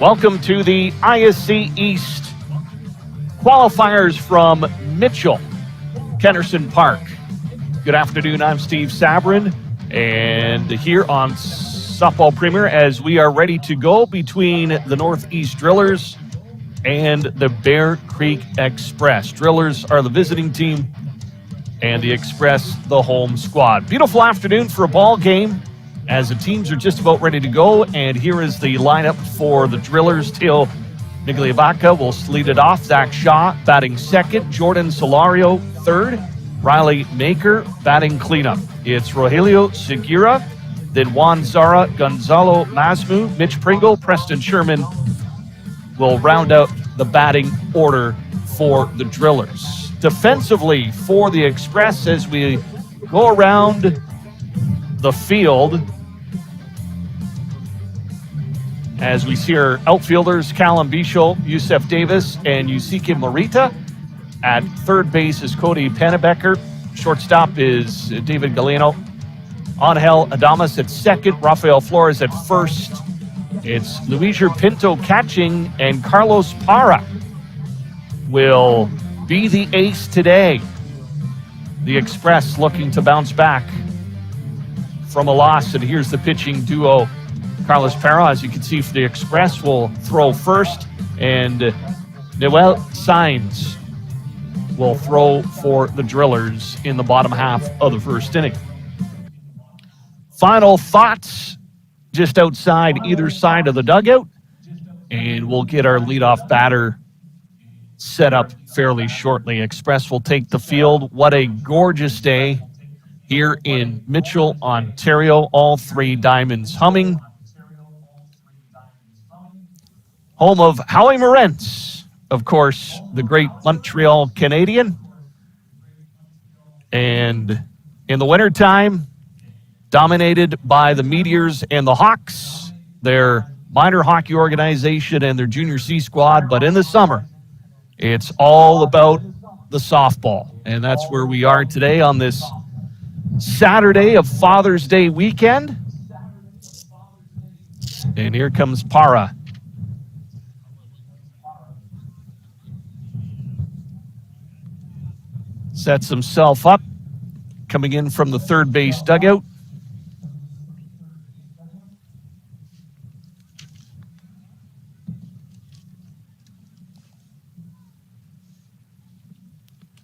Welcome to the ISC East qualifiers from Mitchell, Kennerson Park. Good afternoon, I'm Steve Sabrin, and here on Softball Premier as we are ready to go between the Northeast Drillers and the Bear Creek Express. Drillers are the visiting team, and the Express the home squad. Beautiful afternoon for a ball game as the teams are just about ready to go, and here is the lineup for the Drillers. Teo Migliavaca will lead it off. Zach Shaw batting second. Jordan Solario third. Riley Maker batting cleanup. It's Rogelio Segura, then Juan Zara, Gonzalo Masmu, Mitch Pringle, Preston Sherman will round out the batting order for the Drillers. Defensively for the Express as we go around the field, as we see our outfielders, Callum Bichot, Yusef Davis, and Yusiki Morita. At third base is Cody Pennebecker. Shortstop is David Galeno. Angel Adamas at second. Rafael Flores at first. It's Luiser Pinto catching, and Carlos Parra will be the ace today. The Express looking to bounce back from a loss, and here's the pitching duo. Carlos Parra, as you can see for the Express, will throw first, and Noel Sainz will throw for the Drillers in the bottom half of the first inning. Final thoughts just outside either side of the dugout, and we'll get our leadoff batter set up fairly shortly. Express will take the field. What a gorgeous day here in Mitchell, Ontario. All three diamonds humming. Home of Howie Morentz, of course, the great Montreal Canadian. And in the wintertime, dominated by the Meteors and the Hawks, their minor hockey organization and their junior C squad. But in the summer, it's all about the softball. And that's where we are today on this Saturday of Father's Day weekend. And here comes Parra. Sets himself up, coming in from the third base dugout.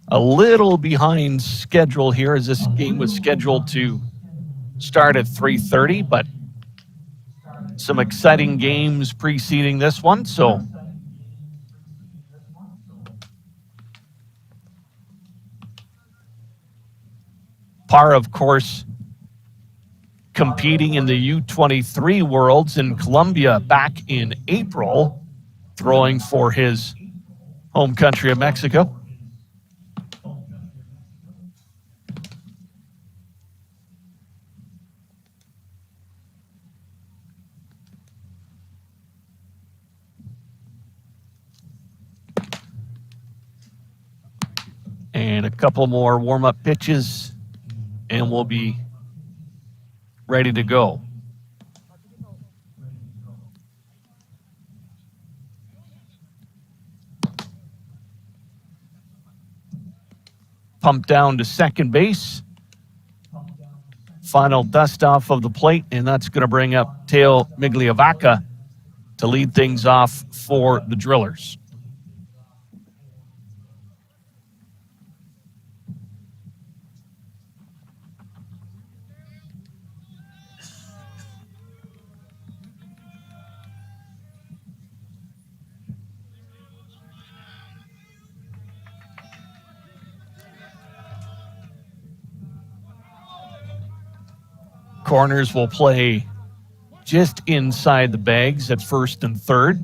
A little behind schedule here as this game was scheduled to start at 3:30, but some exciting games preceding this one, so Parra, of course, competing in the U23 Worlds in Colombia back in April, throwing for his home country of Mexico. And a couple more warm-up pitches, and we'll be ready to go. Pump down to second base. Final dust off of the plate, and that's going to bring up Teo Migliavaca to lead things off for the Drillers. Corners will play just inside the bags at first and third.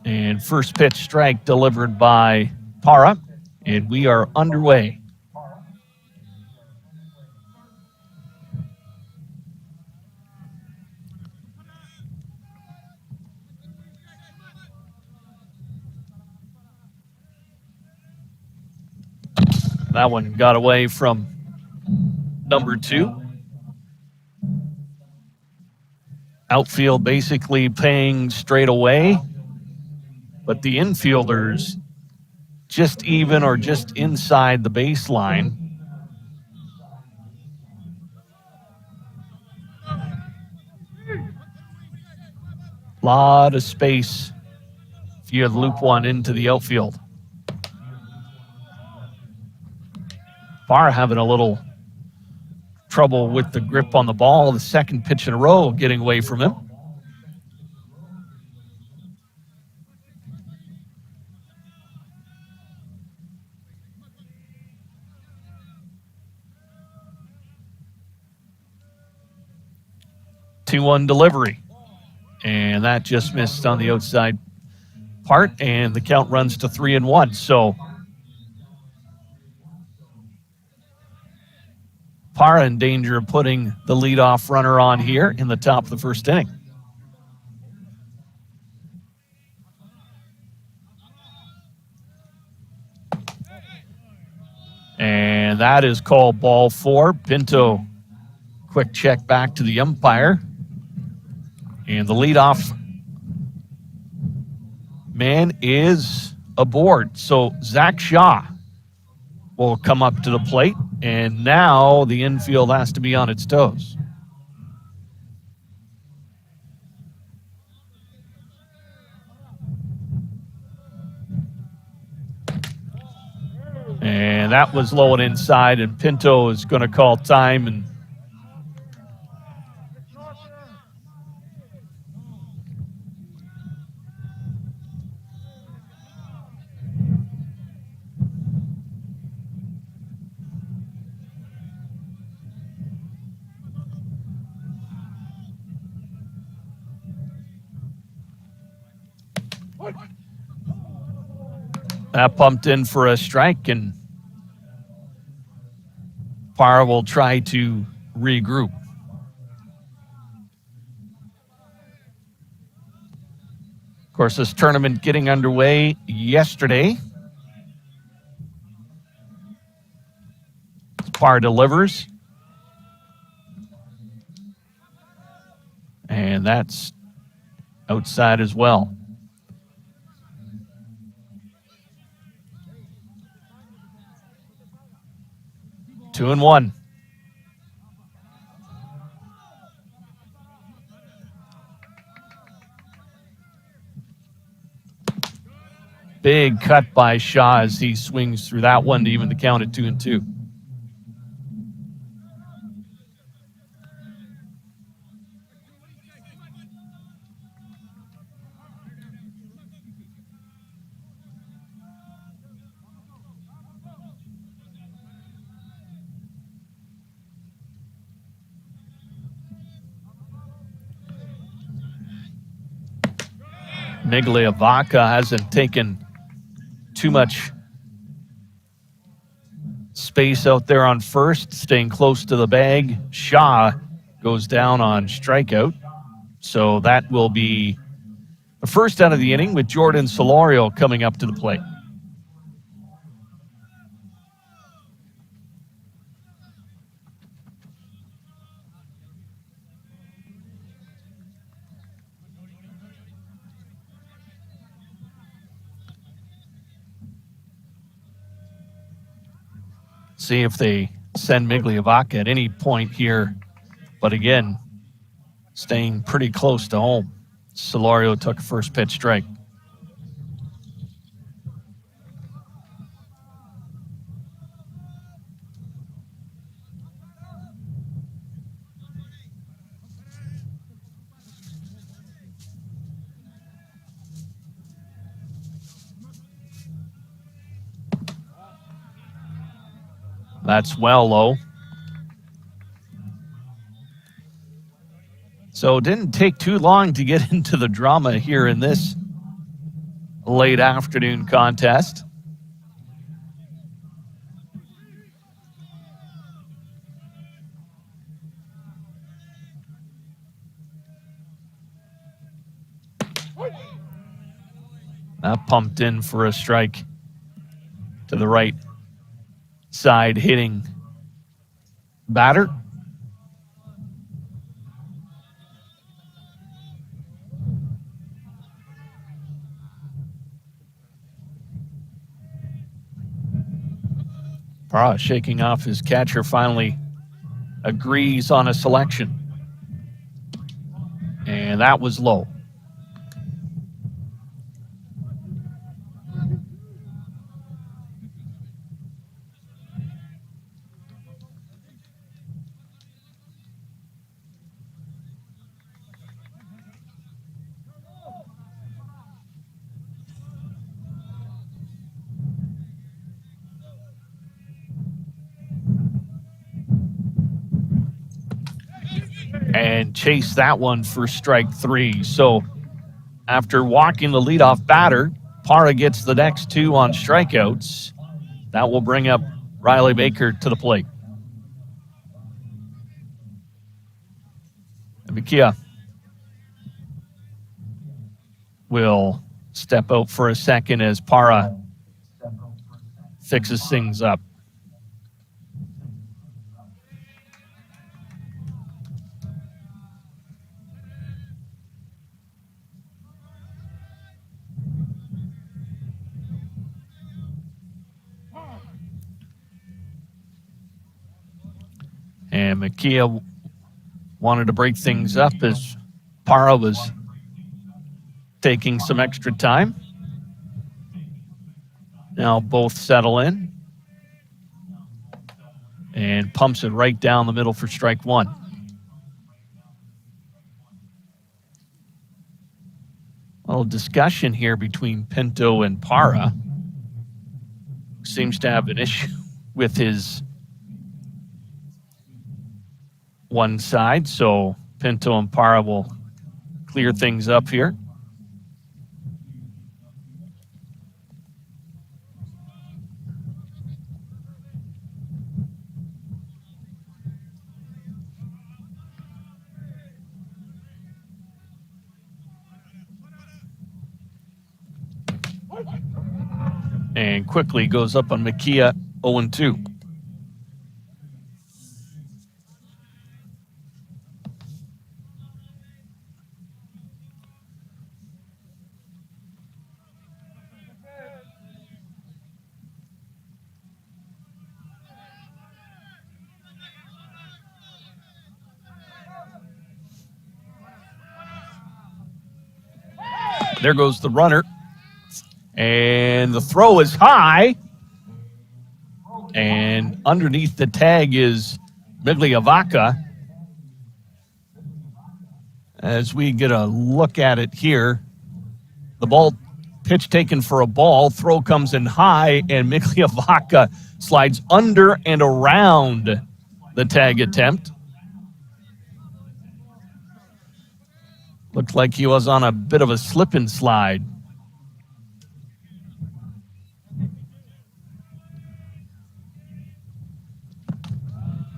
And first pitch strike delivered by Parra, and we are underway. That one got away from number two. Outfield basically paying straight away, but the infielders just even or just inside the baseline. Lot of space if you loop one into the outfield. Parr having a little trouble with the grip on the ball. The second pitch in a row getting away from him. Two-one delivery. And that just missed on the outside part, and the count runs to 3-1. So Parr in danger of putting the leadoff runner on here in the top of the first inning. And that is called ball 4. Pinto, quick check back to the umpire. And the leadoff man is aboard. So Zach Shaw will come up to the plate, and now the infield has to be on its toes. And that was low and inside, and Pinto is going to call time. And that pumped in for a strike, and Parr will try to regroup. Of course, this tournament getting underway yesterday. Parr delivers. And that's outside as well. Two and one. Big cut by Shaw as he swings through that one to even the count at 2-2. Migliavaca hasn't taken too much space out there on first, staying close to the bag. Shaw goes down on strikeout. So that will be the first out of the inning with Jordan Solorio coming up to the plate. See if they send Migliavaca at any point here. But again, staying pretty close to home. Solorio took a first pitch strike. That's well low. So it didn't take too long to get into the drama here in this late afternoon contest. That pumped in for a strike to the right side hitting batter. Parra shaking off his catcher, finally agrees on a selection. And that was low. And chase that one for strike 3. So after walking the leadoff batter, Parra gets the next 2 on strikeouts. That will bring up Riley Baker to the plate. And Mikia will step out for a second as Parra fixes things up. And Mikia wanted to break things up as Parra was taking some extra time. Now both settle in. And pumps it right down the middle for strike 1. A little discussion here between Pinto and Parra. Seems to have an issue with his one side, so Pinto and Parra will clear things up here. And quickly goes up on Mikia, 0-2. There goes the runner. And the throw is high. And underneath the tag is Migliavaca. As we get a look at it here, the ball pitch taken for a ball, throw comes in high, and Migliavaca slides under and around the tag attempt. Looked like he was on a bit of a slip and slide.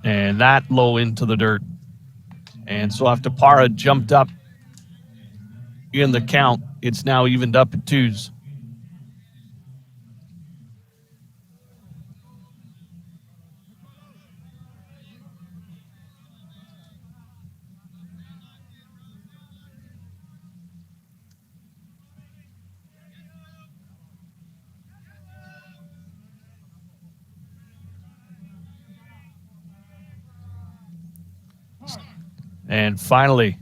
And that low into the dirt. And so after Parra jumped up in the count, it's now evened up at 2s. And finally,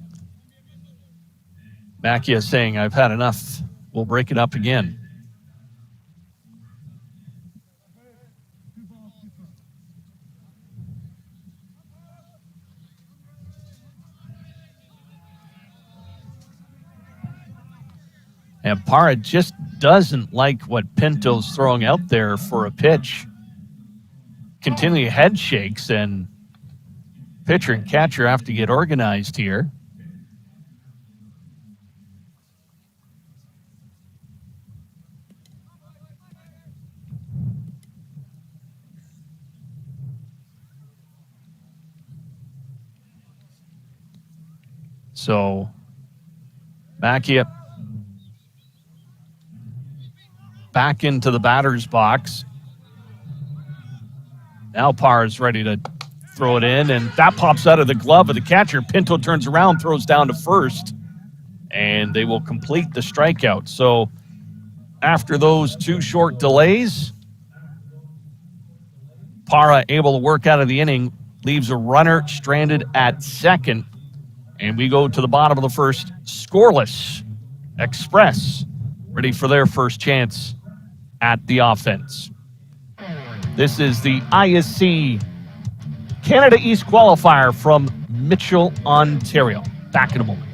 Macchia saying, I've had enough. We'll break it up again. And Parra just doesn't like what Pinto's throwing out there for a pitch. Continually head shakes, and pitcher and catcher have to get organized here. So, Macchia back into the batter's box. Now Parra's ready to throw it in, and that pops out of the glove of the catcher. Pinto turns around, throws down to first, and they will complete the strikeout. So after those 2 short delays, Para able to work out of the inning, leaves a runner stranded at second. And we go to the bottom of the first, scoreless. Express ready for their first chance at the offense. This is the ISC Canada East qualifier from Mitchell, Ontario. Back in a moment.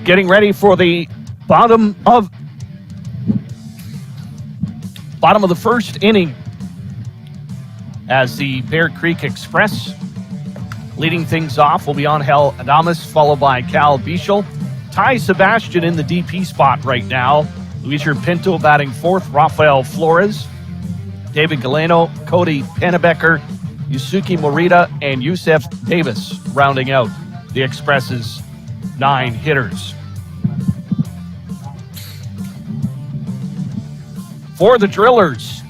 Getting ready for the bottom of the first inning as the Bear Creek Express leading things off will be Angel Adames, followed by Cal Bichel. Ty Sebastian in the DP spot right now. Luis Pinto batting fourth. Rafael Flores, David Galeno, Cody Pennebecker, Yusuke Morita, and Yusef Davis rounding out the Express's 9 hitters. For the Drillers,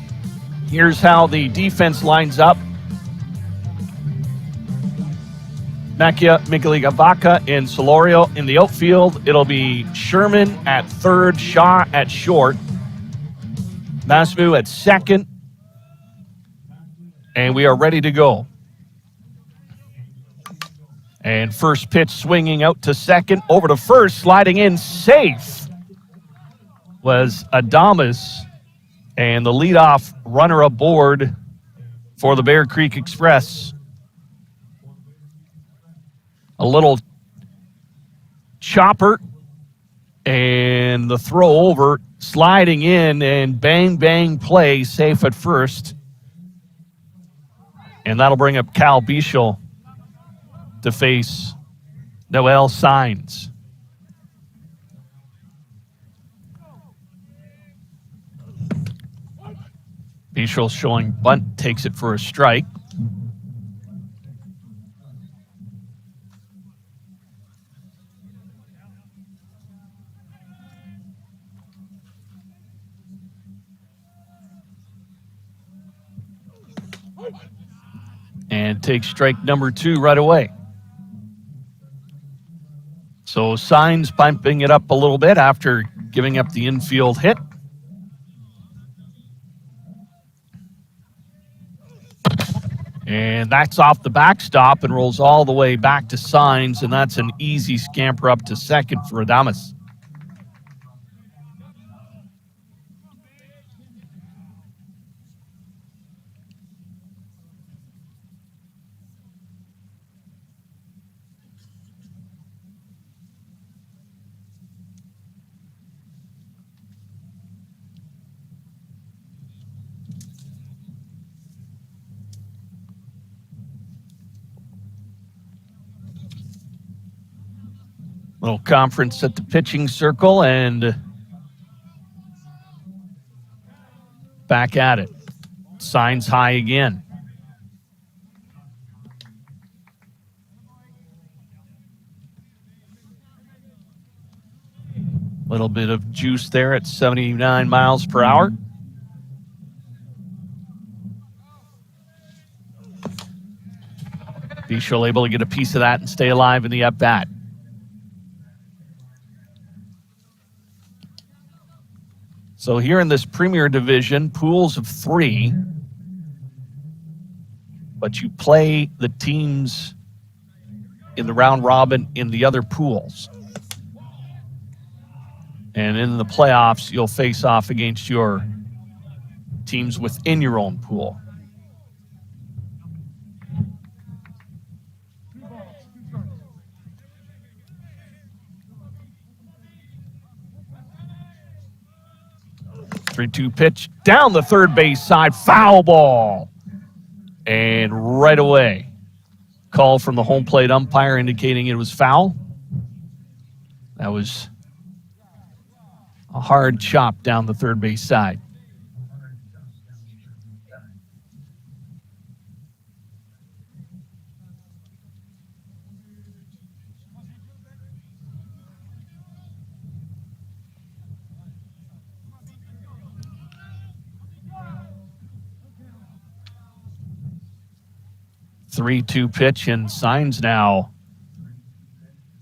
here's how the defense lines up. Nakia Migaligavaca and Solorio in the outfield. It'll be Sherman at third, Shaw at short, Masmu at second, and we are ready to go. And first pitch swinging out to second, over to first, sliding in safe was Adames, and the leadoff runner aboard for the Bear Creek Express. A little chopper and the throw over, sliding in, and bang, bang play, safe at first. And that'll bring up Cal Bichel to face Noel Saenz. Bichel showing bunt, takes it for a strike. And takes strike number 2 right away. So Saenz pumping it up a little bit after giving up the infield hit. And that's off the backstop and rolls all the way back to Saenz, and that's an easy scamper up to second for Adames. Little conference at the pitching circle, and back at it. Saenz high again. Little bit of juice there at 79 miles per hour. Bichel able to get a piece of that and stay alive in the at-bat. So here in this Premier Division, pools of 3, but you play the teams in the round robin in the other pools. And in the playoffs, you'll face off against your teams within your own pool. 3-2 pitch down the third base side. Foul ball. And right away, call from the home plate umpire indicating it was foul. That was a hard chop down the third base side. Three-two pitch, and Signs now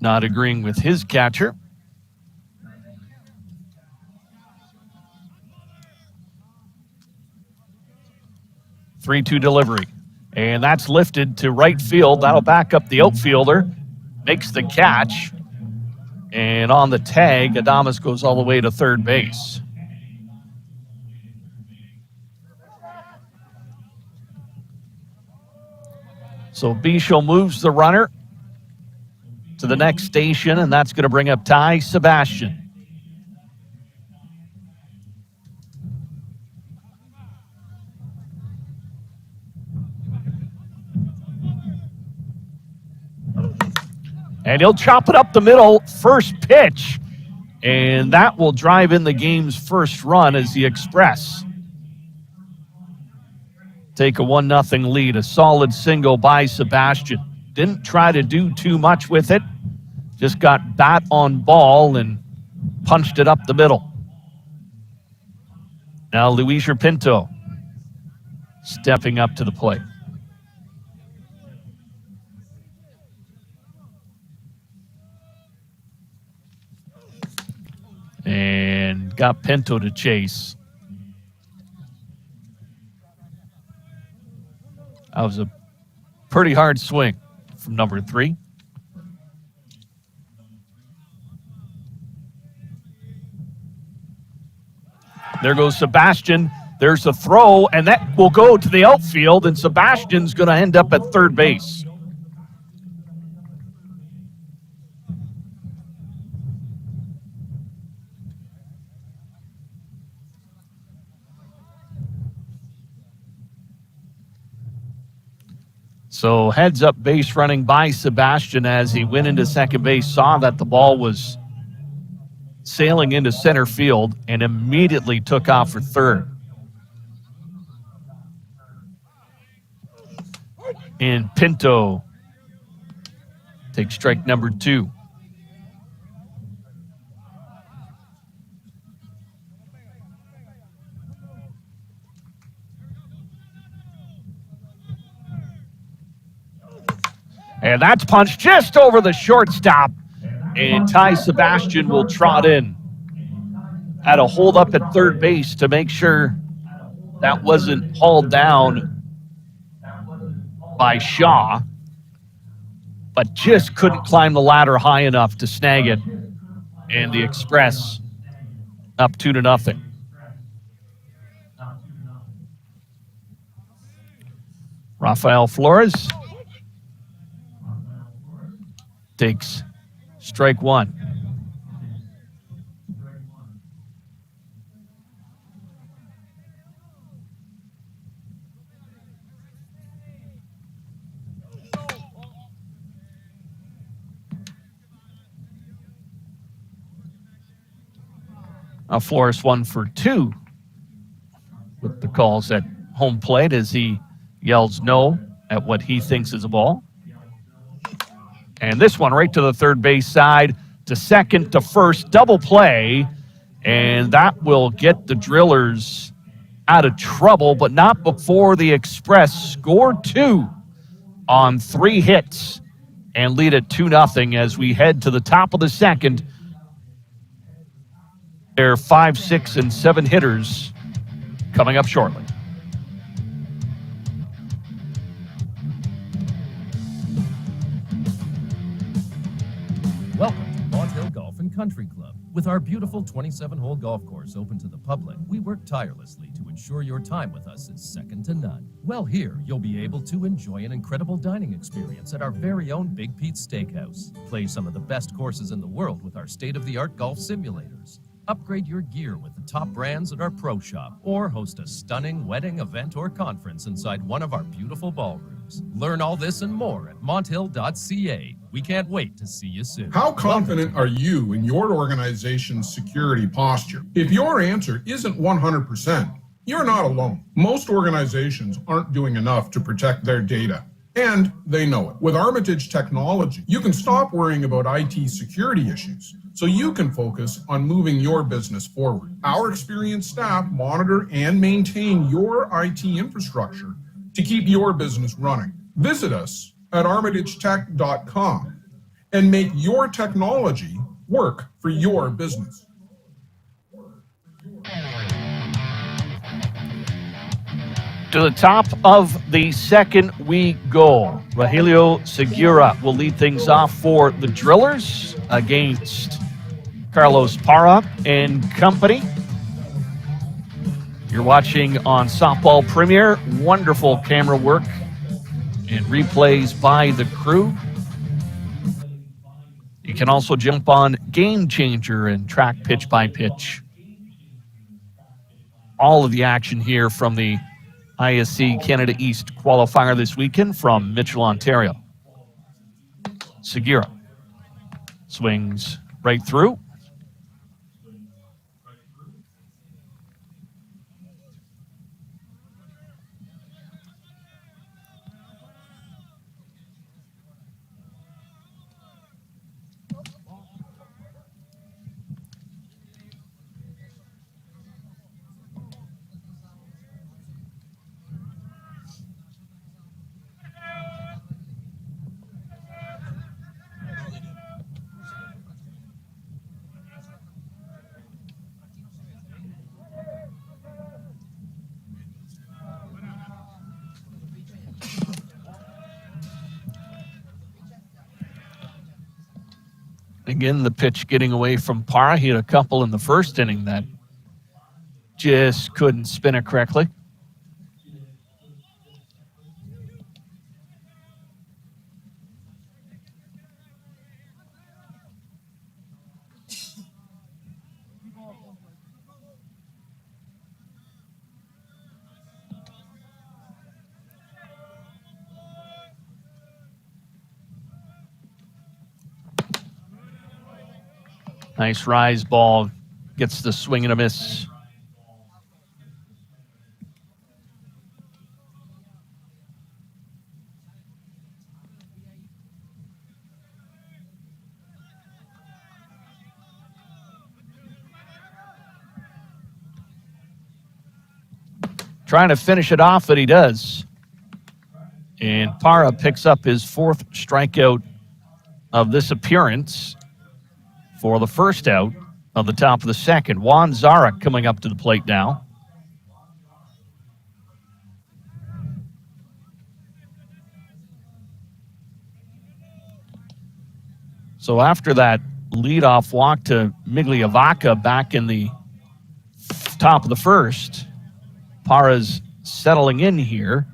not agreeing with his catcher. Three-two delivery, and that's lifted to right field. That'll back up the outfielder, makes the catch, and on the tag, Adames goes all the way to third base. So Bichel moves the runner to the next station, and that's going to bring up Ty Sebastian. And he'll chop it up the middle, first pitch, and that will drive in the game's first run as the Express take a 1-0 lead. A solid single by Sebastian. Didn't try to do too much with it. Just got bat on ball and punched it up the middle. Now Luis Pinto stepping up to the plate. And got Pinto to chase. That was a pretty hard swing from number 3. There goes Sebastian. There's a throw, and that will go to the outfield, and Sebastian's going to end up at third base. So heads up base running by Sebastian as he went into second base, saw that the ball was sailing into center field, and immediately took off for third. And Pinto takes strike number 2. And that's punched just over the shortstop. And Ty Sebastian will trot in. Had a hold up at third base to make sure that wasn't hauled down by Shaw, but just couldn't climb the ladder high enough to snag it. And the Express up 2-0. Rafael Flores takes strike 1. Flores 1 for 2 with the calls at home plate as he yells no at what he thinks is a ball. And this one right to the third base side, to second, to first, double play. And that will get the Drillers out of trouble, but not before the Express score 2 on 3 hits and lead at 2-0 as we head to the top of the second. Their 5, 6, and 7 hitters coming up shortly. Welcome to Bond Hill Golf and Country Club. With our beautiful 27-hole golf course open to the public, we work tirelessly to ensure your time with us is second to none. Well, here, you'll be able to enjoy an incredible dining experience at our very own Big Pete's Steakhouse. Play some of the best courses in the world with our state-of-the-art golf simulators. Upgrade your gear with the top brands at our pro shop, or host a stunning wedding, event, or conference inside one of our beautiful ballrooms. Learn all this and more at monthill.ca. We can't wait to see you soon. How confident are you in your organization's security posture? If your answer isn't 100%, you're not alone. Most organizations aren't doing enough to protect their data, and they know it. With Armitage technology, you can stop worrying about IT security issues so you can focus on moving your business forward. Our experienced staff monitor and maintain your IT infrastructure to keep your business running. Visit us at armitagetech.com and make your technology work for your business. To the top of the second we go. Rogelio Segura will lead things off for the Drillers against Carlos Parra and company. You're watching on Softball Premier. Wonderful camera work and replays by the crew. You can also jump on Game Changer and track pitch by pitch. All of the action here from the ISC Canada East qualifier this weekend from Mitchell, Ontario. Segura swings right through. Again, the pitch getting away from Parra. He had a couple in the first inning that just couldn't spin it correctly. Nice rise ball, gets the swing and a miss. Trying to finish it off, but he does. And Parra picks up his fourth strikeout of this appearance for the first out of the top of the second. Juan Zara coming up to the plate now. So after that leadoff walk to Migliavaca back in the top of the first, Parra's settling in here.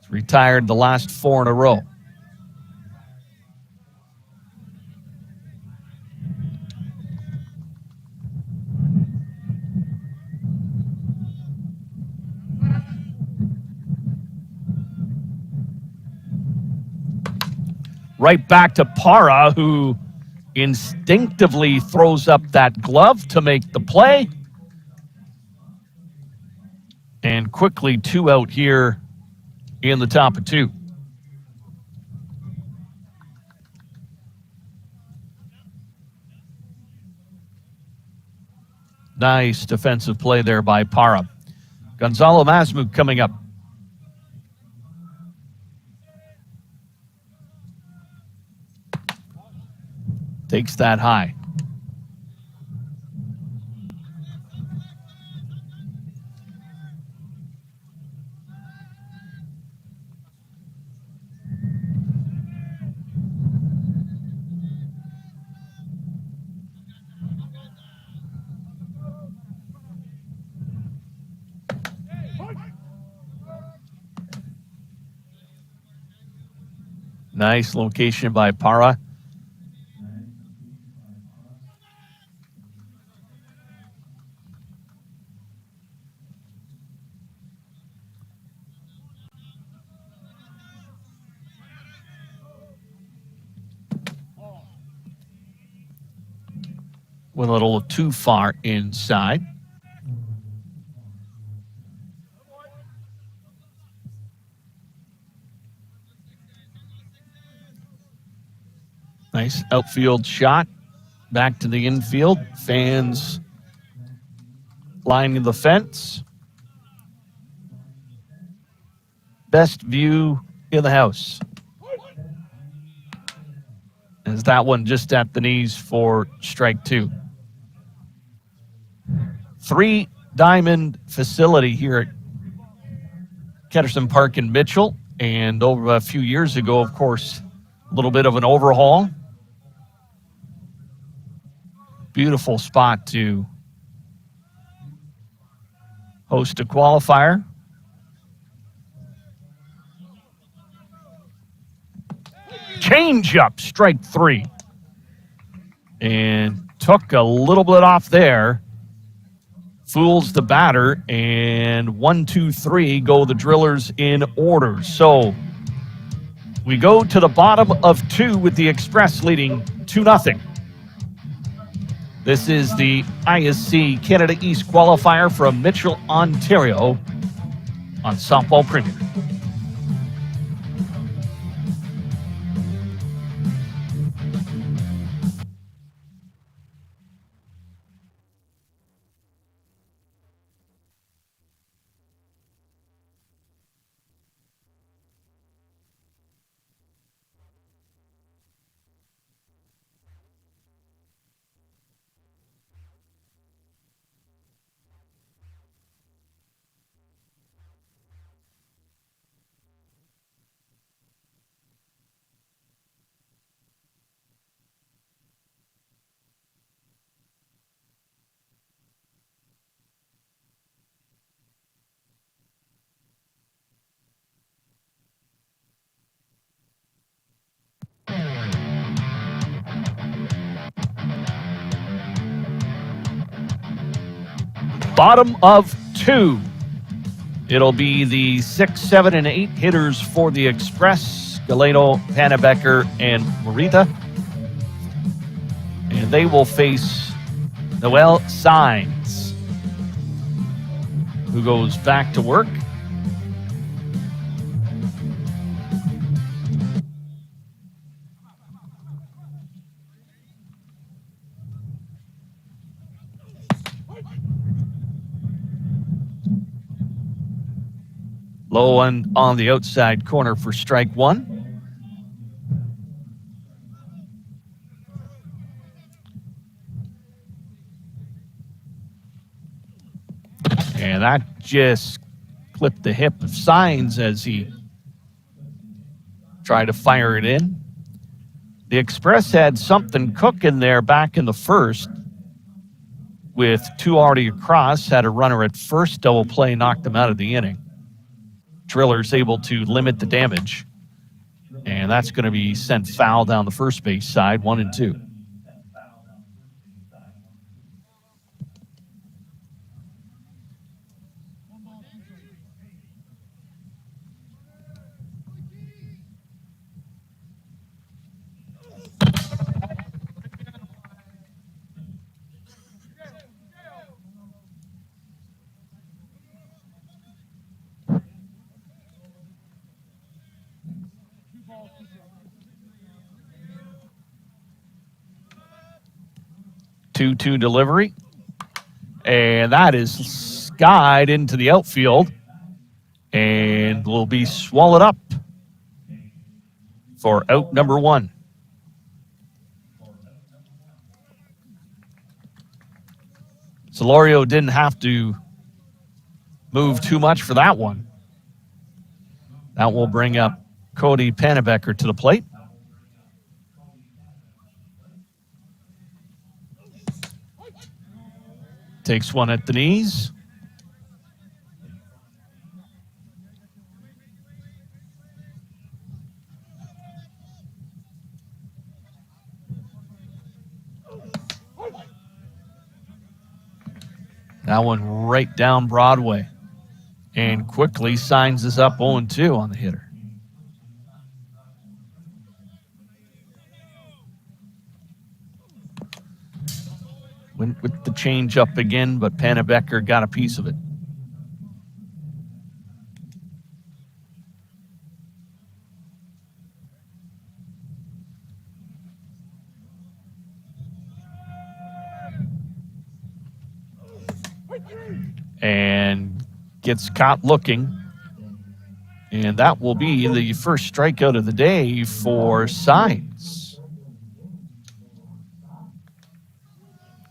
He's retired the last four in a row. Right back to Parra, who instinctively throws up that glove to make the play. And quickly 2 out here in the top of 2. Nice defensive play there by Parra. Gonzalo Masmuk coming up. Takes that high. Nice location by Parra. Went a little too far inside. Nice outfield shot. Back to the infield. Fans lining the fence. Best view in the house. Is that one just at the knees for strike two? 3-diamond facility here at Ketterson Park in Mitchell. And over a few years ago, of course, a little bit of an overhaul. Beautiful spot to host a qualifier. Change up, strike three. And took a little bit off there. Fools the batter, and 1, 2, 3 go the Drillers in order. So we go to the bottom of 2 with the Express leading 2-0. This is the ISC Canada East qualifier from Mitchell, Ontario on Softball Premier. Bottom of 2. It'll be the 6, 7, and 8 hitters for the Express, Galeno, Pannebecker, and Morita. And they will face Noel Saenz, who goes back to work. Low one on the outside corner for strike one. And that just clipped the hip of Saenz as he tried to fire it in. The Express had something cooking there back in the first with 2 already across, had a runner at first, double play, knocked him out of the inning. Drillers able to limit the damage. And that's going to be sent foul down the first base side, 1 and 2. Two delivery, and that is skied into the outfield and will be swallowed up for out number 1. Solorio didn't have to move too much for that one. That will bring up Cody Pannebecker to the plate. Takes one at the knees. That one right down Broadway. And quickly signs us up 0-2 on the hitter. Went with the change up again, but Pannebecker got a piece of it. And gets caught looking. And that will be the first strikeout of the day for Signs.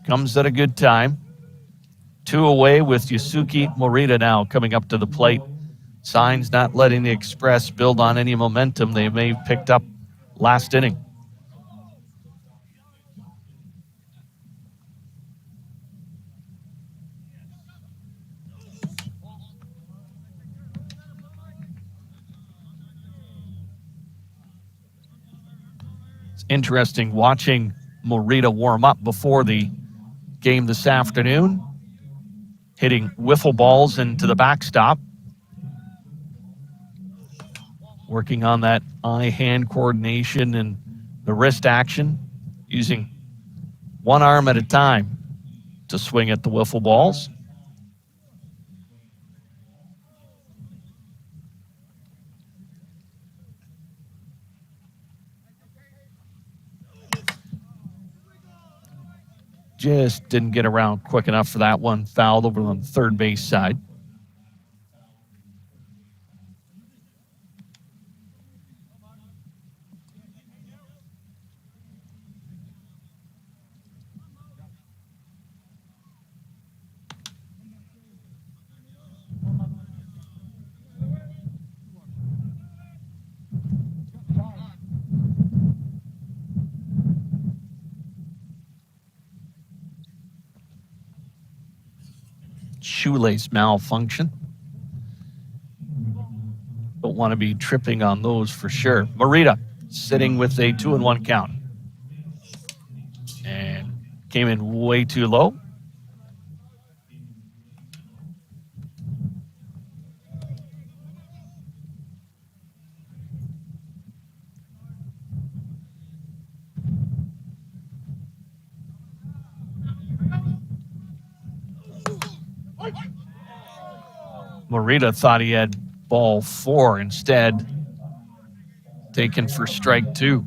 Comes at a good time. 2 away with Yusuke Morita now coming up to the plate. Signs not letting the Express build on any momentum they may have picked up last inning. It's interesting watching Morita warm up before the game this afternoon, hitting wiffle balls into the backstop, working on that eye-hand coordination and the wrist action, using one arm at a time to swing at the wiffle balls. Just didn't get around quick enough for that one. Fouled over on the third base side. Shoelace malfunction. Don't want to be tripping on those for sure. Morita sitting with a 2-1 count. And came in way too low. Morita thought he had ball 4 instead, taken for strike 2.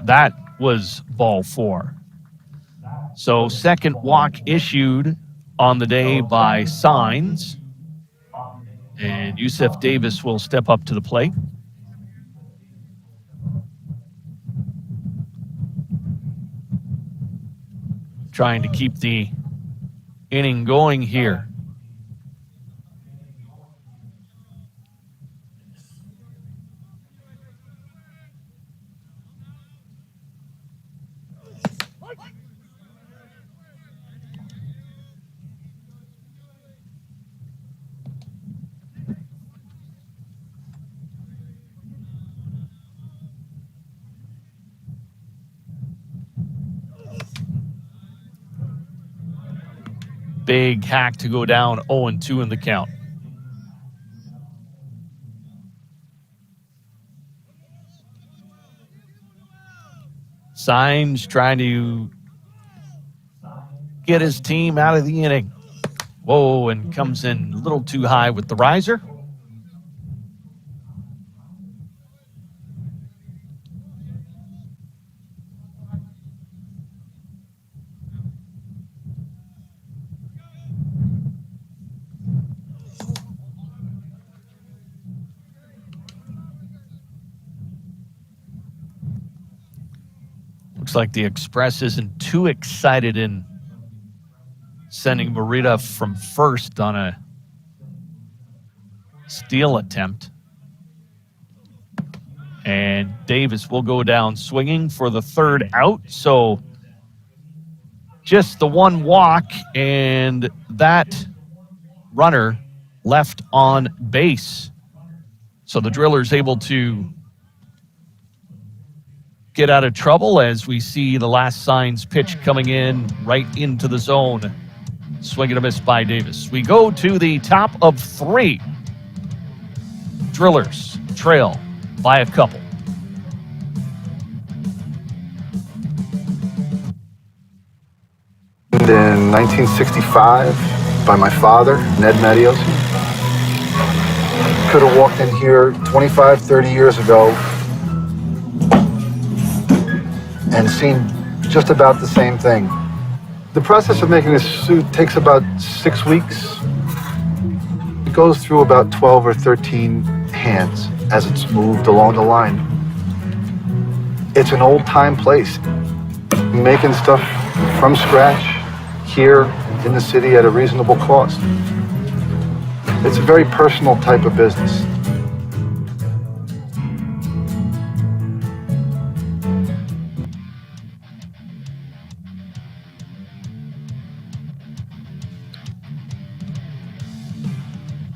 That was ball 4. So second walk issued on the day by Signs. And Yusef Davis will step up to the plate. Trying to keep the inning going here. Big hack to go down 0-2 in the count. Signs trying to get his team out of the inning. Whoa, and comes in a little too high with the riser. Looks like the Express isn't too excited in sending Morita from first on a steal attempt. And Davis will go down swinging for the third out. So just the one walk, and that runner left on base. So the Drillers able to get out of trouble as we see the last signs pitch coming in right into the zone. Swing and a miss by Davis. We go to the top of 3. Drillers trail by a couple. In 1965 by my father, Ned Medios. Could have walked in here 25, 30 years ago and seen just about the same thing. The process of making a suit takes about 6 weeks. It goes through about 12 or 13 hands as it's moved along the line. It's an old-time place. Making stuff from scratch here in the city at a reasonable cost. It's a very personal type of business.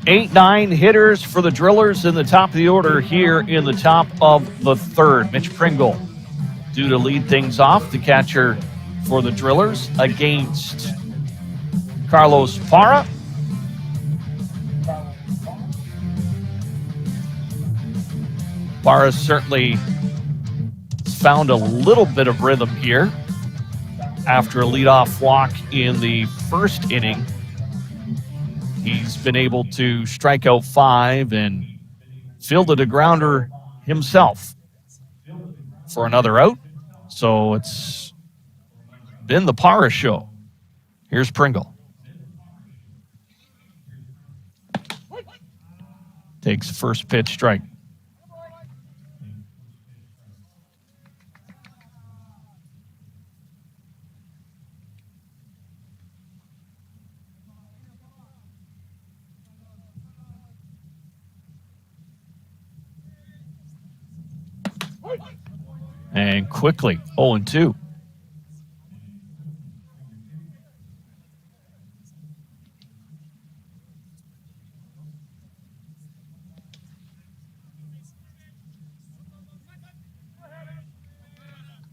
Eight, 9 hitters for the Drillers in the top of the order here in the top of the 3rd. Mitch Pringle due to lead things off, the catcher for the Drillers against Carlos Parra. Parra certainly found a little bit of rhythm here after a leadoff walk in the 1st inning. He's been able to strike out 5 and fielded a grounder himself for another out. So it's been the Parra show. Here's Pringle. Takes first pitch strike. And quickly, 0-2.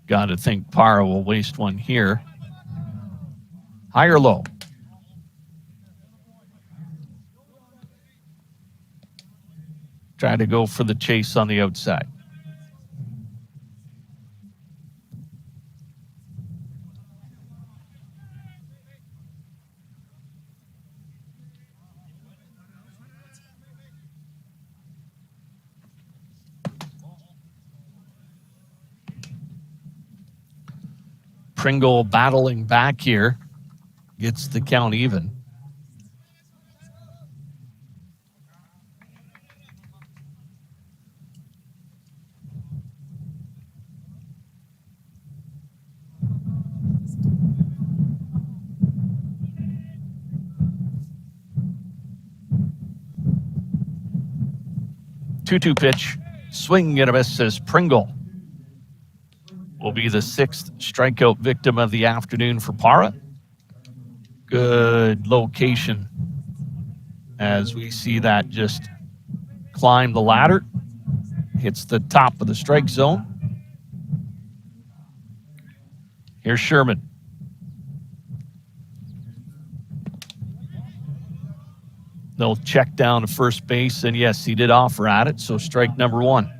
Got to think Parra will waste one here. High or low? Try to go for the chase on the outside. Pringle battling back here, gets the count even. Two-two pitch, swing and a miss as Pringle will be the 6th strikeout victim of the afternoon for Parra. Good location as we see that just climb the ladder. Hits the top of the strike zone. Here's Sherman. They'll check down to first base, and yes, he did offer at it, so strike number 1.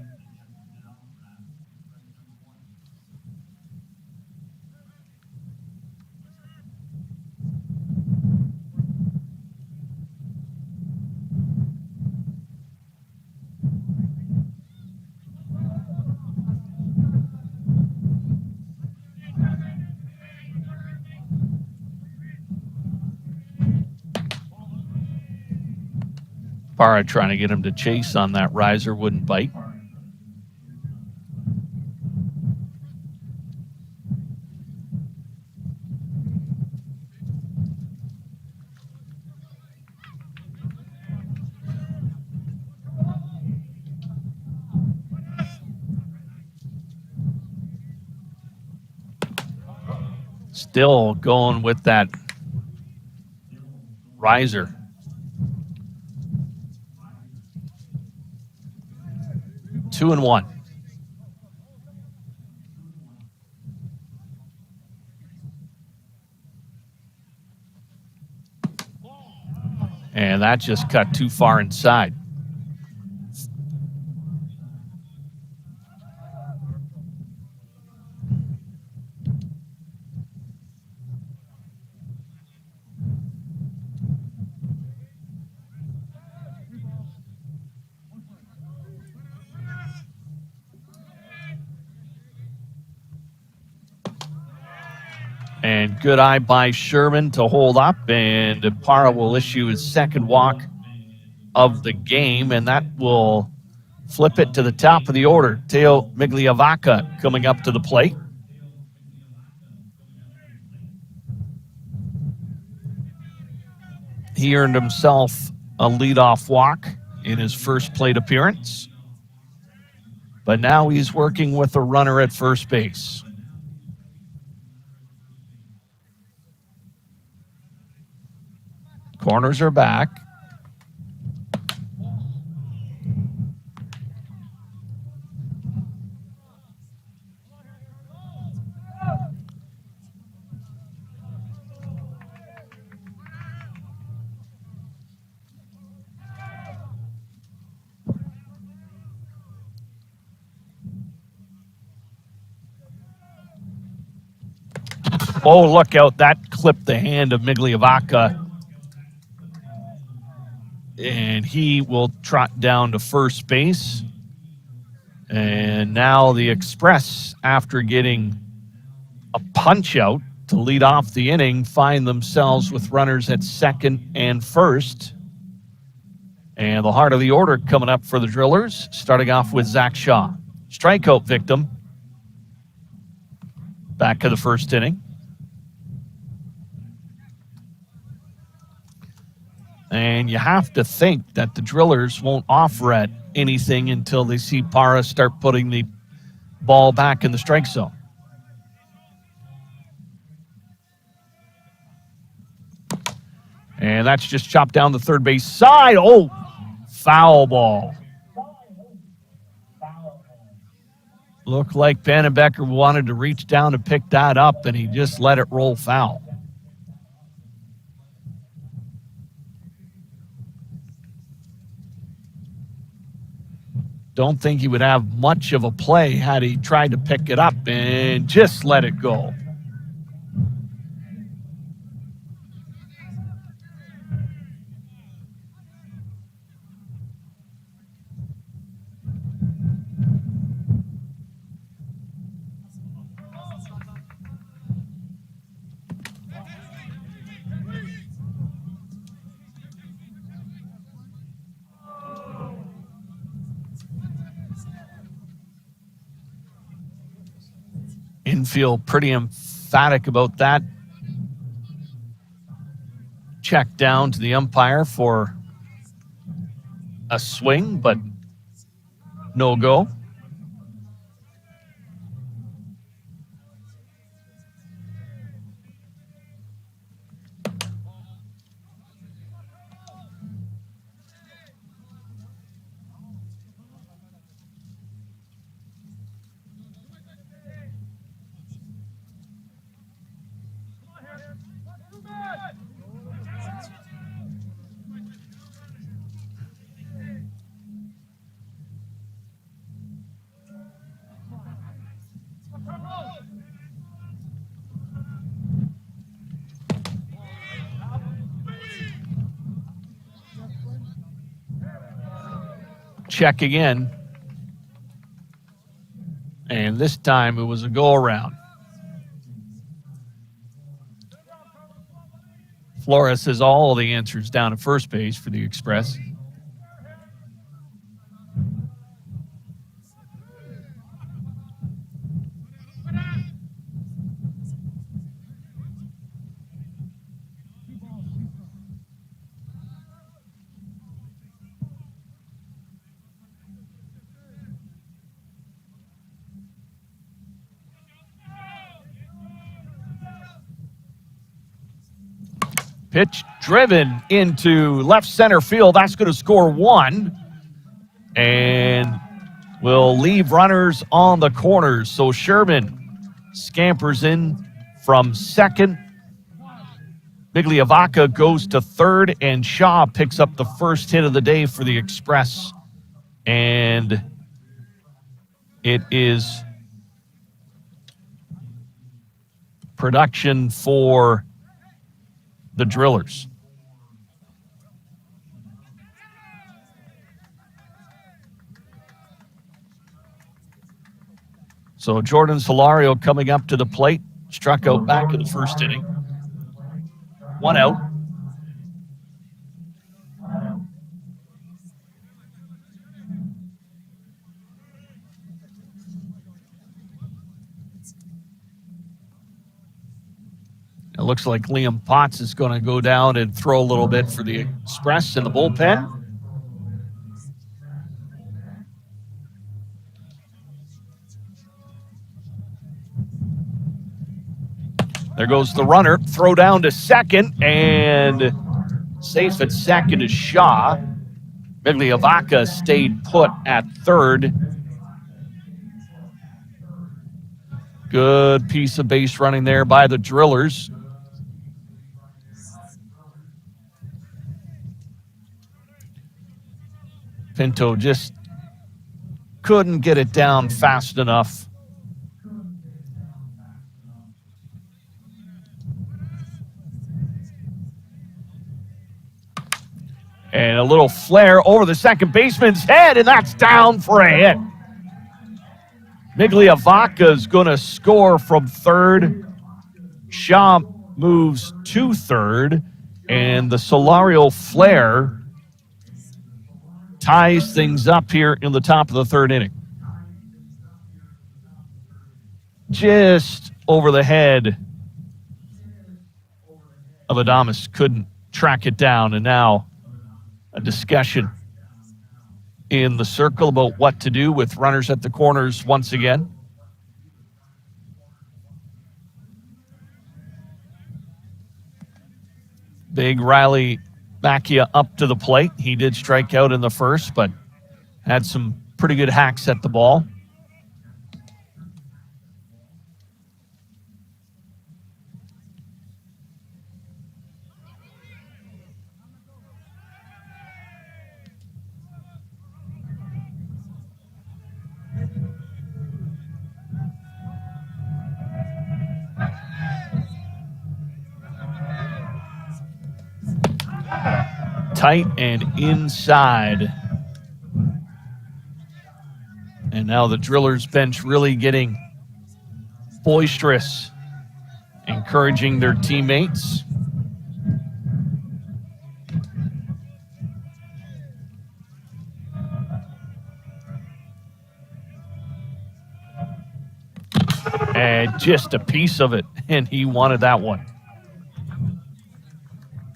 Parra trying to get him to chase on that riser, wouldn't bite. Still going with that riser. Two and one. And that just cut too far inside. And good eye by Sherman to hold up, and Parra will issue his second walk of the game, and that will flip it to the top of the order. Teo Migliavaca coming up to the plate. He earned himself a leadoff walk in his first plate appearance, but now he's working with a runner at first base. Corners are back. Oh, look out. That clipped the hand of Migliavaca. And he will trot down to first base. And now the Express, after getting a punch out to lead off the inning, find themselves with runners at second and first. And the heart of the order coming up for the Drillers, starting off with Zach Shaw. Strikeout victim. Back of the first inning. And you have to think that the Drillers won't offer at anything until they see Parra start putting the ball back in the strike zone. And that's just chopped down the third base side. Oh, foul ball. Looked like Pannenbecker wanted to reach down to pick that up, and he just let it roll foul. Don't think he would have much of a play had he tried to pick it up and just let it go. Infield pretty emphatic about that. Check down to the umpire for a swing, but no go. Check again. And this time it was a go-around. Flores has all the answers down at first base for the Express. Pitch driven into left center field. That's going to score one. And will leave runners on the corners. So Sherman scampers in from second Migliavaca goes to third, and Shaw picks up the first hit of the day for the Express. And it is production for the Drillers. So Jordan Solario coming up to the plate, struck out back in the first inning. 1 out. It looks like Liam Potts is going to go down and throw a little bit for the Express in the bullpen. There goes the runner. Throw down to second, and safe at second is Shaw. Migliavaca stayed put at third. Good piece of base running there by the Drillers. Pinto just couldn't get it down fast enough. And a little flare over the second baseman's head, and that's down for a hit. Migliavaca is going to score from third. Shaw moves to third, and the Solario flare ties things up here in the top of the third inning. Just over the head of Adames, couldn't track it down, and now a discussion in the circle about what to do with runners at the corners once again. Big Riley Macchia up to the plate. He did strike out in the first, but had some pretty good hacks at the ball. Tight and inside. And now the Drillers bench really getting boisterous, encouraging their teammates. And just a piece of it, and he wanted that one.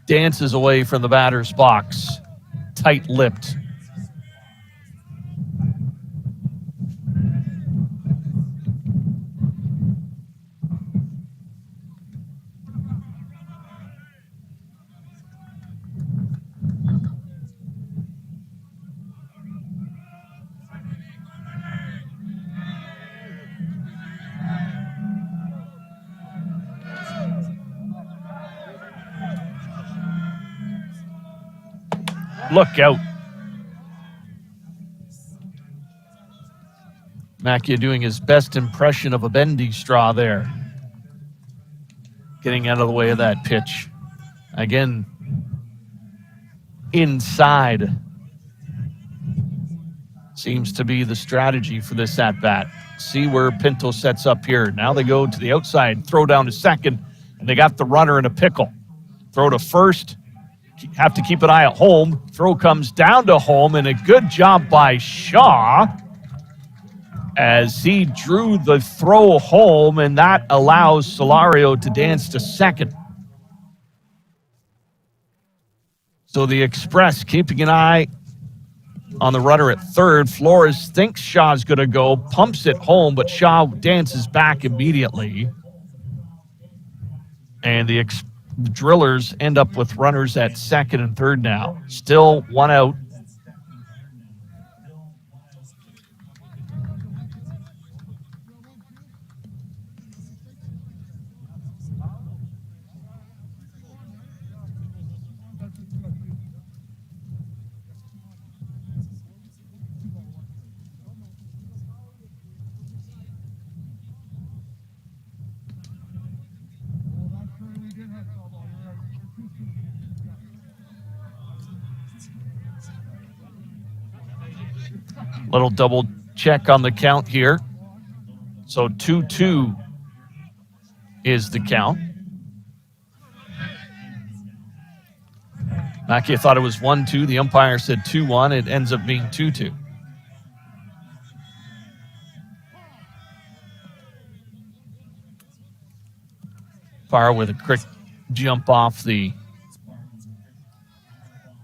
Dances away from the batter's box, tight-lipped. Look out. Macchia doing his best impression of a bendy straw there. Getting out of the way of that pitch. Again, inside seems to be the strategy for this at-bat. See where Pinto sets up here. Now they go to the outside, throw down to second, and they got the runner in a pickle. Throw to first. Have to keep an eye at home. Throw comes down to home, and a good job by Shaw as he drew the throw home, and that allows Solario to dance to second. So the Express keeping an eye on the runner at third. Flores thinks Shaw's going to go, pumps it home, but Shaw dances back immediately. And the Drillers end up with runners at second and third now. Still 1 out. Little double check on the count here. So 2-2 is the count. Mackey thought it was 1-2. The umpire said 2-1. It ends up being 2-2. Parra with a quick jump off the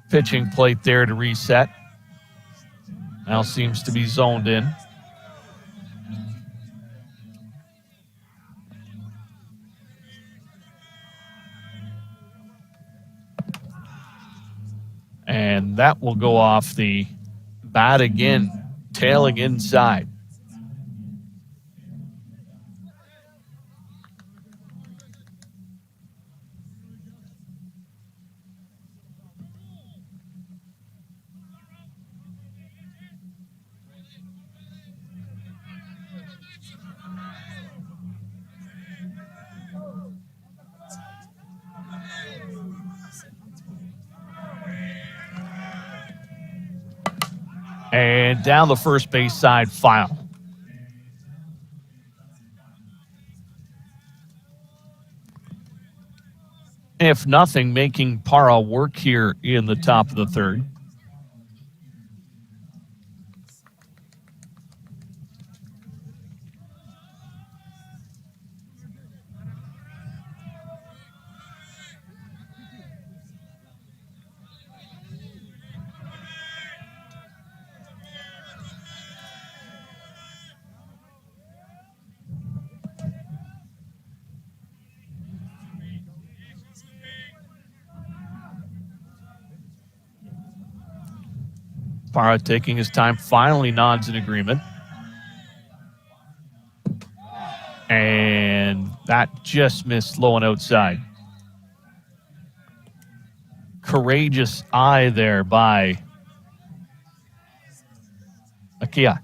pitching plate there to reset. Now seems to be zoned in. And that will go off the bat again, tailing inside. And down the first base side, foul. If nothing, making Parra work here in the top of the third. Parra taking his time, finally nods in agreement. And that just missed low and outside. Courageous eye there by Akia.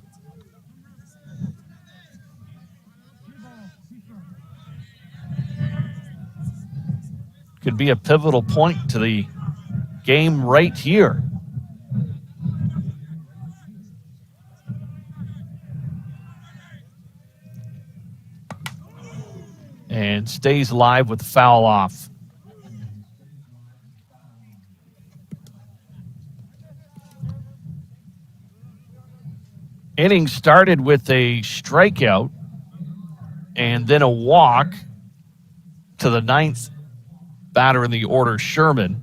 Could be a pivotal point to the game right here. And stays alive with the foul off. Inning started with a strikeout and then a walk to the ninth batter in the order, Sherman.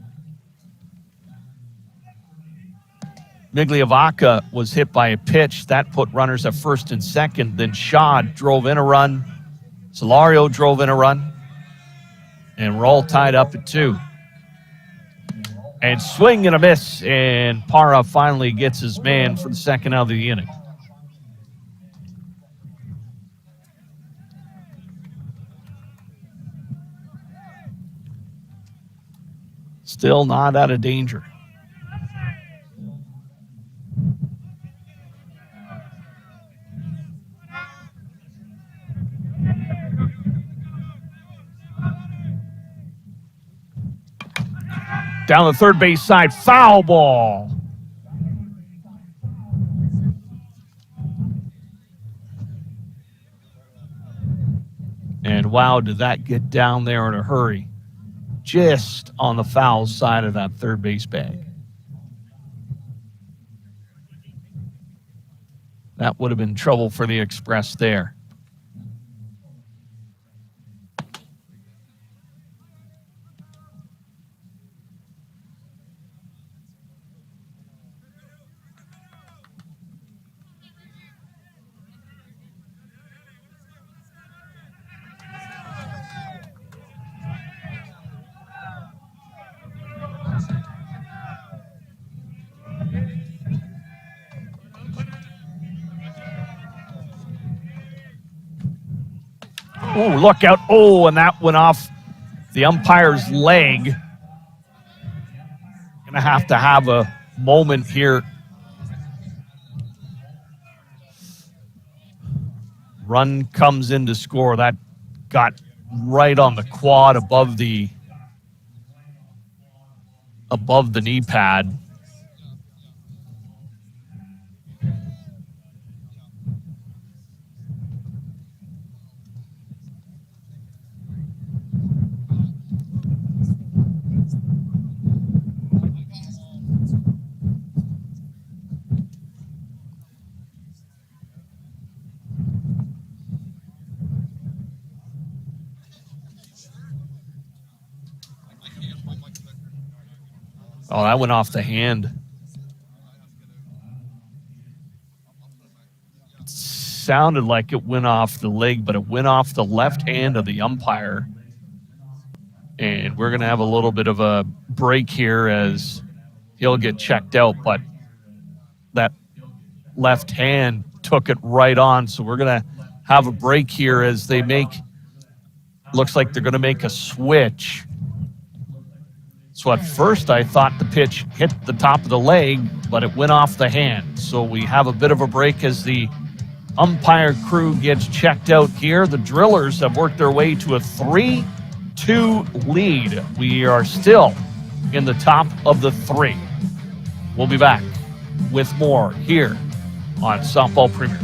Migliavaca was hit by a pitch. That put runners at first and second. Then Shaw drove in a run. Solario drove in a run, and we're all tied up at 2. And swing and a miss, and Parra finally gets his man for the second out of the inning. Still not out of danger. Down the third base side, foul ball. And wow, did that get down there in a hurry. Just on the foul side of that third base bag. That would have been trouble for the Express there. Oh, look out. Oh, and that went off the umpire's leg. Gonna have to have a moment here. Run comes in to score. That got right on the quad above the knee pad. Oh, that went off the hand. It sounded like it went off the leg, but it went off the left hand of the umpire. And we're going to have a little bit of a break here as he'll get checked out, but that left hand took it right on. So we're going to have a break here as they looks like they're going to make a switch. So at first I thought the pitch hit the top of the leg, but it went off the hand. So we have a bit of a break as the umpire crew gets checked out here. The Drillers have worked their way to a 3-2 lead. We are still in the top of the 3. We'll be back with more here on Softball Premier.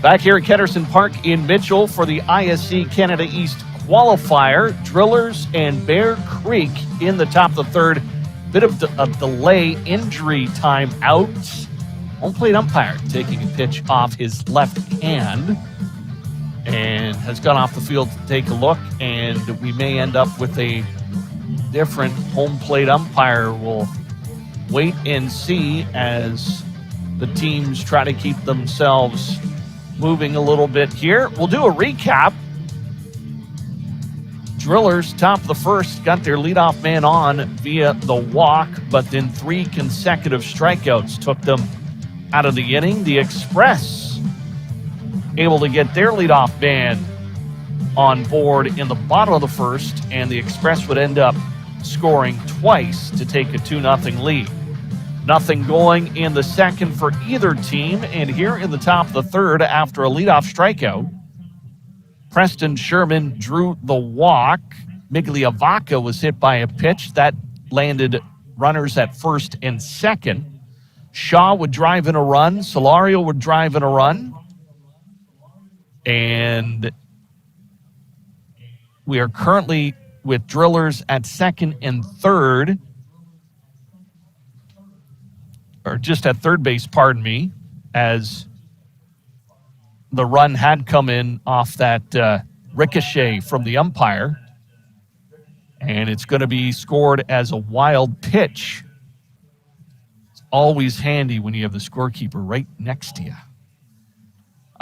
Back here at Kennerson Park in Mitchell for the ISC Canada East qualifier. Drillers and Bear Creek in the top of the third. Bit of a delay, injury time out. Home plate umpire taking a pitch off his left hand and has gone off the field to take a look, and we may end up with a different home plate umpire. We'll wait and see as the teams try to keep themselves moving a little bit here. We'll do a recap. Drillers, top of the first, got their leadoff man on via the walk, but then 3 consecutive strikeouts took them out of the inning. The Express able to get their leadoff man on board in the bottom of the first, and the Express would end up scoring twice to take a 2-0 lead. Nothing going in the second for either team, and here in the top of the third, after a leadoff strikeout, Preston Sherman drew the walk. Migliavaca was hit by a pitch that landed runners at first and second. Shaw would drive in a run. Solario would drive in a run. And we are currently with Drillers at second and third. Or just at third base, pardon me, as the run had come in off that ricochet from the umpire. And it's going to be scored as a wild pitch. It's always handy when you have the scorekeeper right next to you.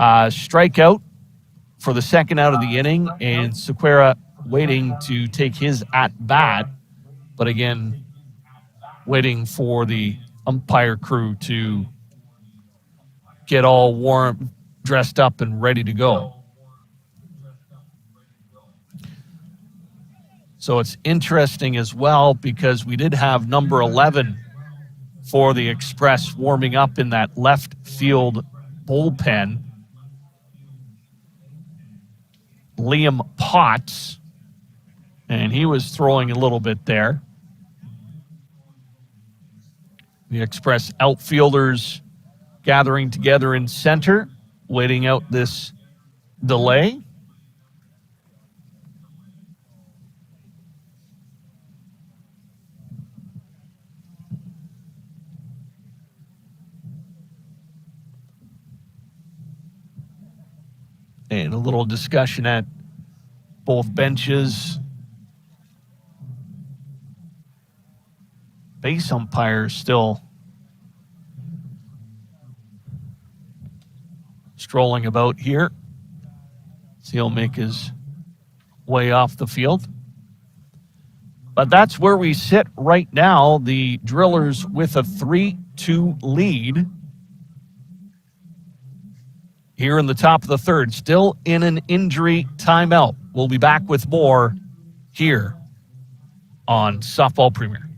Strikeout for the second out of the inning, and Sequeira waiting to take his at-bat. But again, waiting for the umpire crew to get all warm, dressed up, and ready to go. So it's interesting as well because we did have number 11 for the Express warming up in that left field bullpen. Liam Potts, and he was throwing a little bit there. The Express outfielders gathering together in center, waiting out this delay. And a little discussion at both benches. Base umpires still strolling about here. So he'll make his way off the field. But that's where we sit right now. The Drillers with a 3-2 lead. Here in the top of the third, still in an injury timeout. We'll be back with more here on Softball Premier.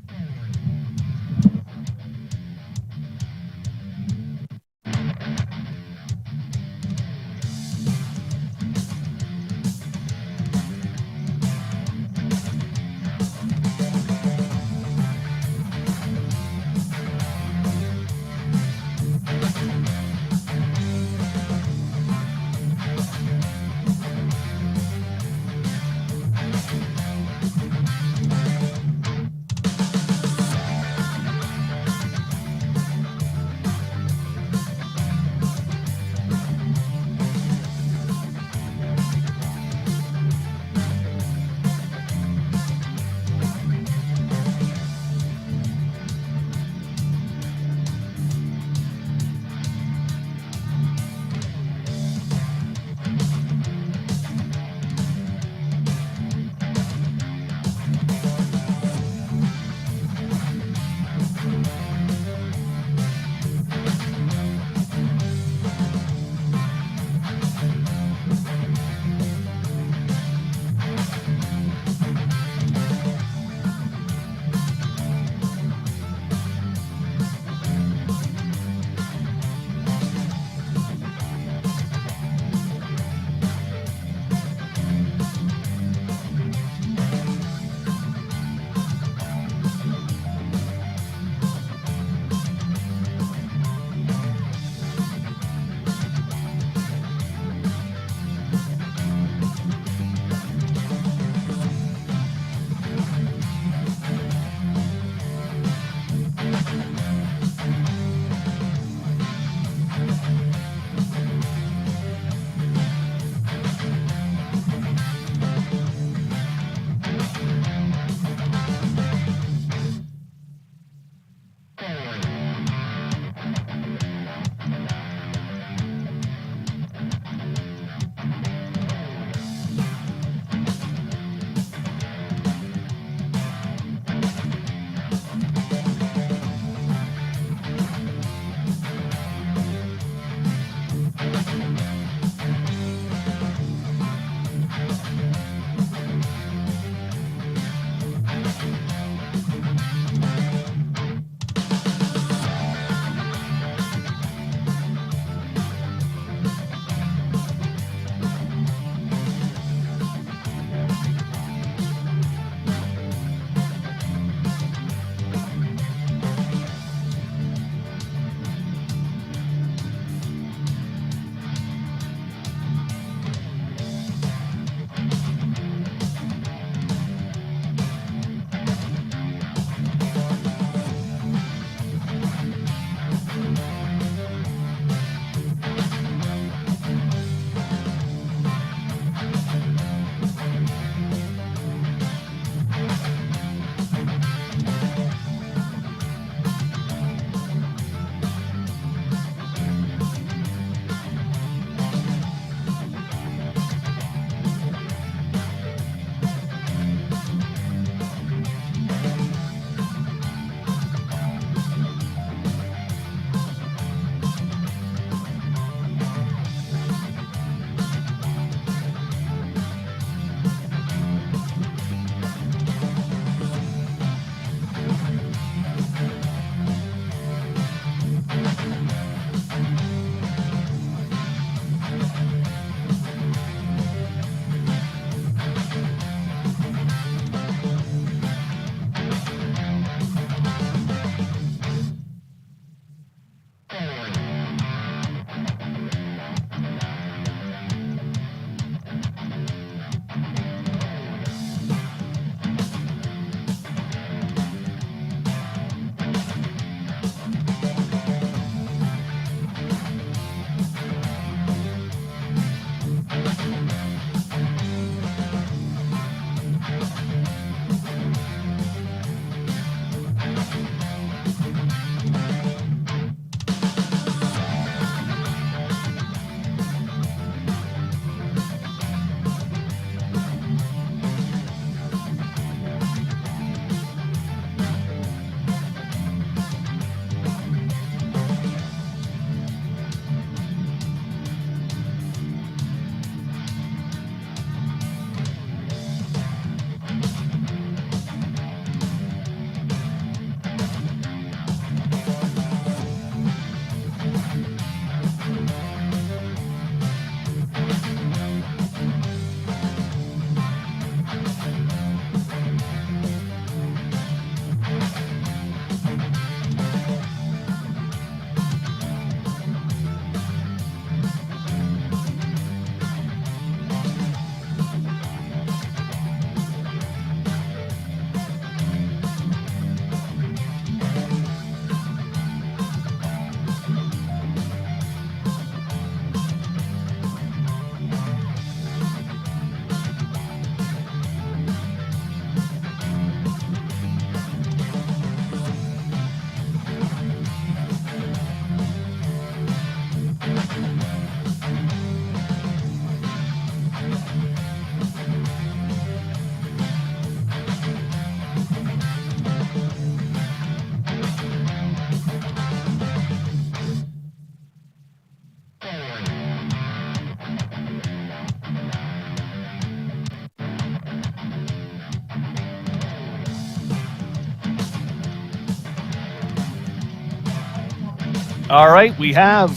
All right, we have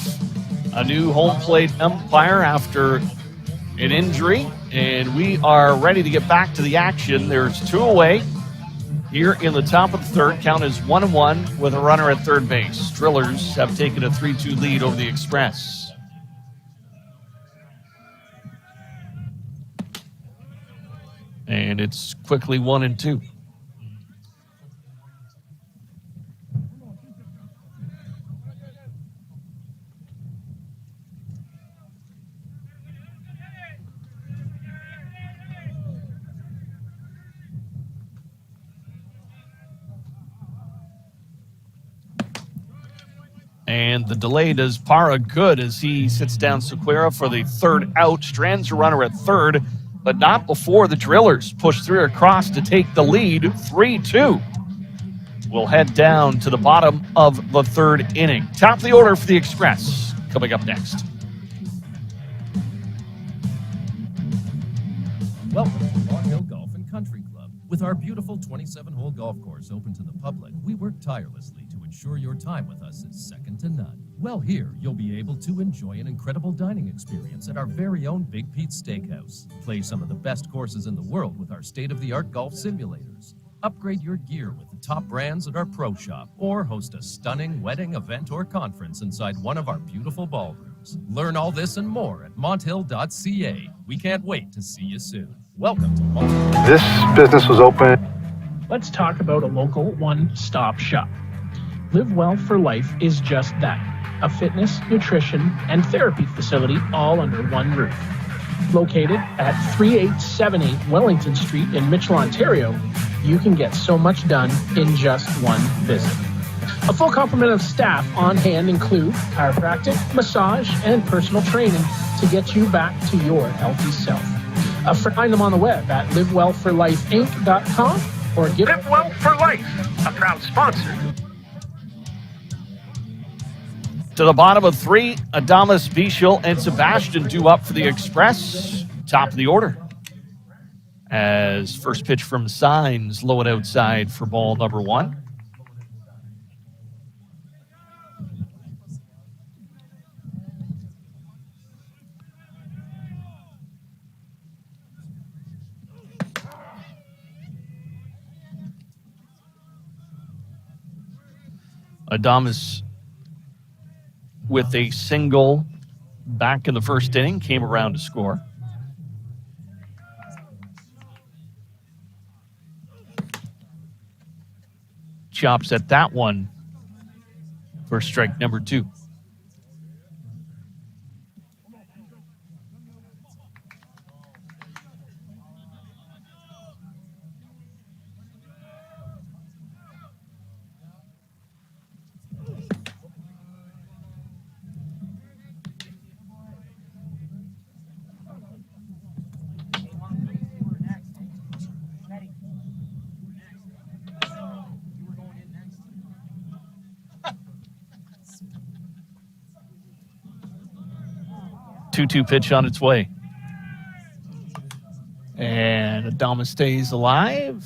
a new home plate umpire after an injury, and we are ready to get back to the action. There's 2 away here in the top of the third. Count is 1-1 with a runner at third base. Drillers have taken a 3-2 lead over the Express. And it's quickly 1-2. And the delay does Parra good as he sits down Sequeira for the third out. Strands a runner at third, but not before the Drillers push 3 across to take the lead, 3-2. We'll head down to the bottom of the third inning. Top of the order for the Express coming up next. Welcome to Long Hill Golf and Country Club. With our beautiful 27-hole golf course open to the public, we work tirelessly to ensure your time with us is second to none. Well, here you'll be able to enjoy an incredible dining experience at our very own Big Pete's Steakhouse. Play some of the best courses in the world with our state-of-the-art golf simulators. Upgrade your gear with the top brands at our pro shop, or host a stunning wedding, event, or conference inside one of our beautiful ballrooms. Learn all this and more at monthill.ca. We can't wait to see you soon. Welcome to Monthill. This business was open. Let's talk about a local one-stop shop. Live Well for Life is just that, a fitness, nutrition, and therapy facility all under one roof. Located at 3878 Wellington Street in Mitchell, Ontario, you can get so much done in just one visit. A full complement of staff on hand include chiropractic, massage, and personal training to get you back to your healthy self. Find them on the web at livewellforlifeinc.com or give Live Well for Life, a proud sponsor. To the bottom of 3, Adamas, Bichel, and Sebastian due up for the Express. Top of the order. As first pitch from Signs, low and outside for ball number 1. Adamas with a single back in the first inning, came around to score. Chops at that one for strike number 2. Two pitch on its way. And Adamas stays alive.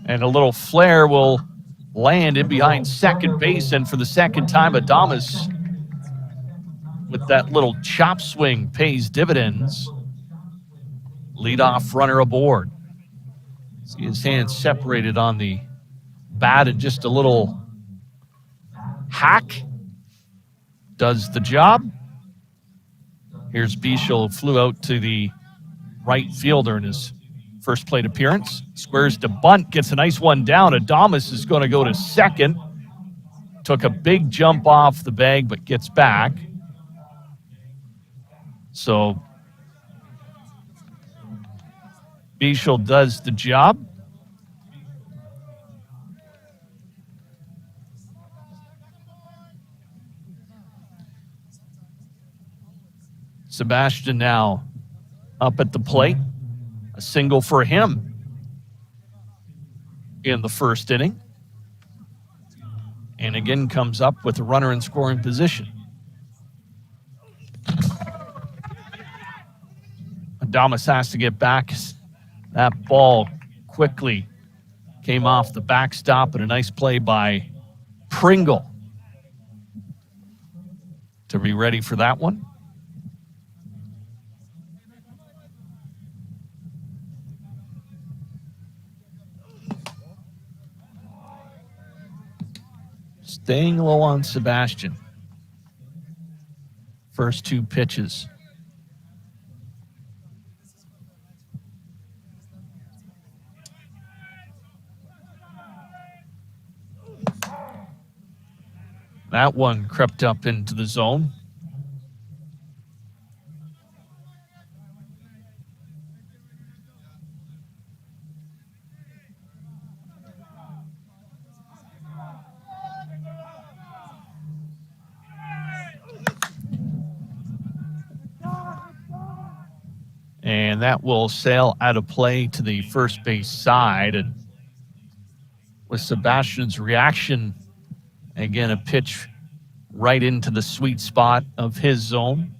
And a little flare will land in behind second base, and for the second time, Adamas, with that little chop swing, pays dividends. Leadoff runner aboard. See his hands separated on the bat, and just a little hack does the job. Here's Bichel, flew out to the right fielder in his first plate appearance. Squares to bunt, gets a nice one down. Adamas is going to go to second. Took a big jump off the bag, but gets back. So Bichel does the job. Sebastian now up at the plate. A single for him. in the first inning. And again comes up with a runner in scoring position. Adames has to get back. That ball quickly came off the backstop, and a nice play by Pringle to be ready for that one. Staying low on Sebastian. First two pitches. That one crept up into the zone. And that will sail out of play to the first base side. And with Sebastian's reaction, again, a pitch right into the sweet spot of his zone.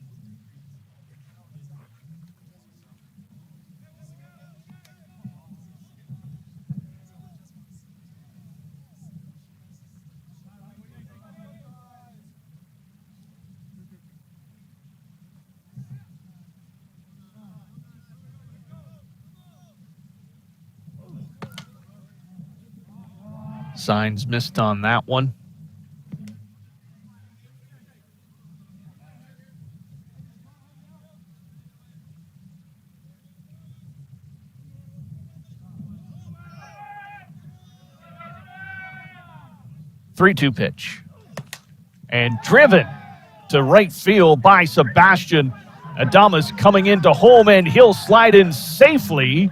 Signs missed on that one. Three-two pitch. And driven to right field by Sebastian. Adames coming into home, and he'll slide in safely.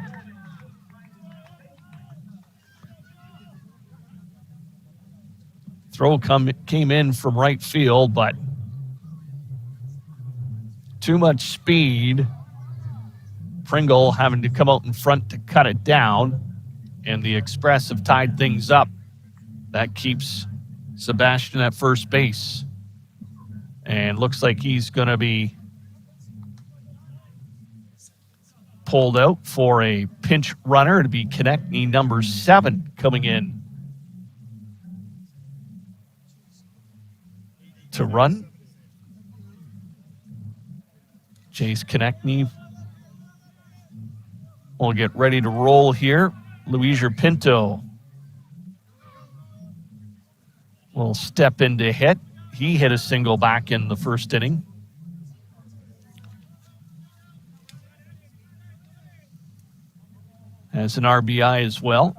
Throw came in from right field, but too much speed. Pringle having to come out in front to cut it down, and the Express have tied things up. That keeps Sebastian at first base, and looks like he's going to be pulled out for a pinch runner to be Konechny, number 7, coming in to run. Chase Konechny will get ready to roll here. Luis Pinto will step in to hit. He hit a single back in the first inning. Has an RBI as well.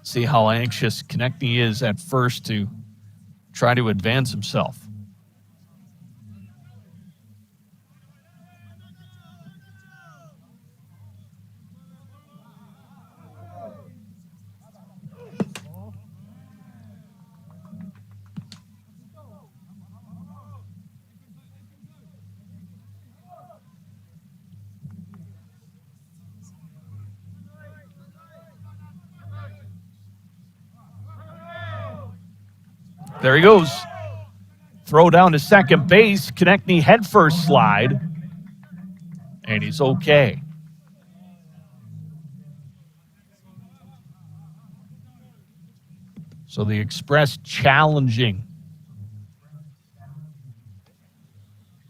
See how anxious Konechny is at first to try to advance himself. There he goes. Throw down to second base. Konechny head first slide. And he's okay. So the Express challenging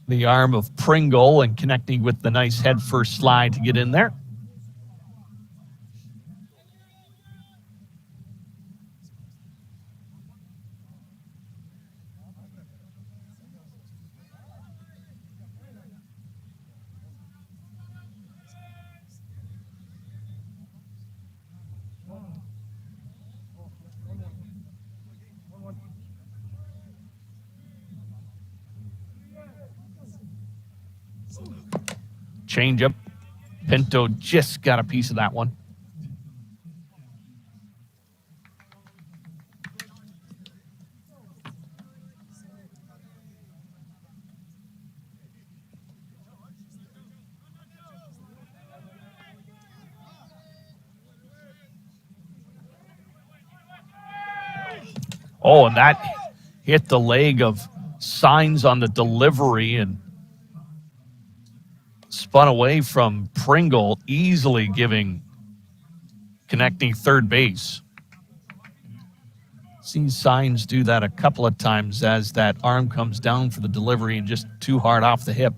the arm of Pringle and connecting with the nice head first slide to get in there. Changeup. Pinto just got a piece of that one. Oh, and that hit the leg of Signs on the delivery and spun away from Pringle, easily giving Konechny third base. Seen Signs do that a couple of times as that arm comes down for the delivery and just too hard off the hip.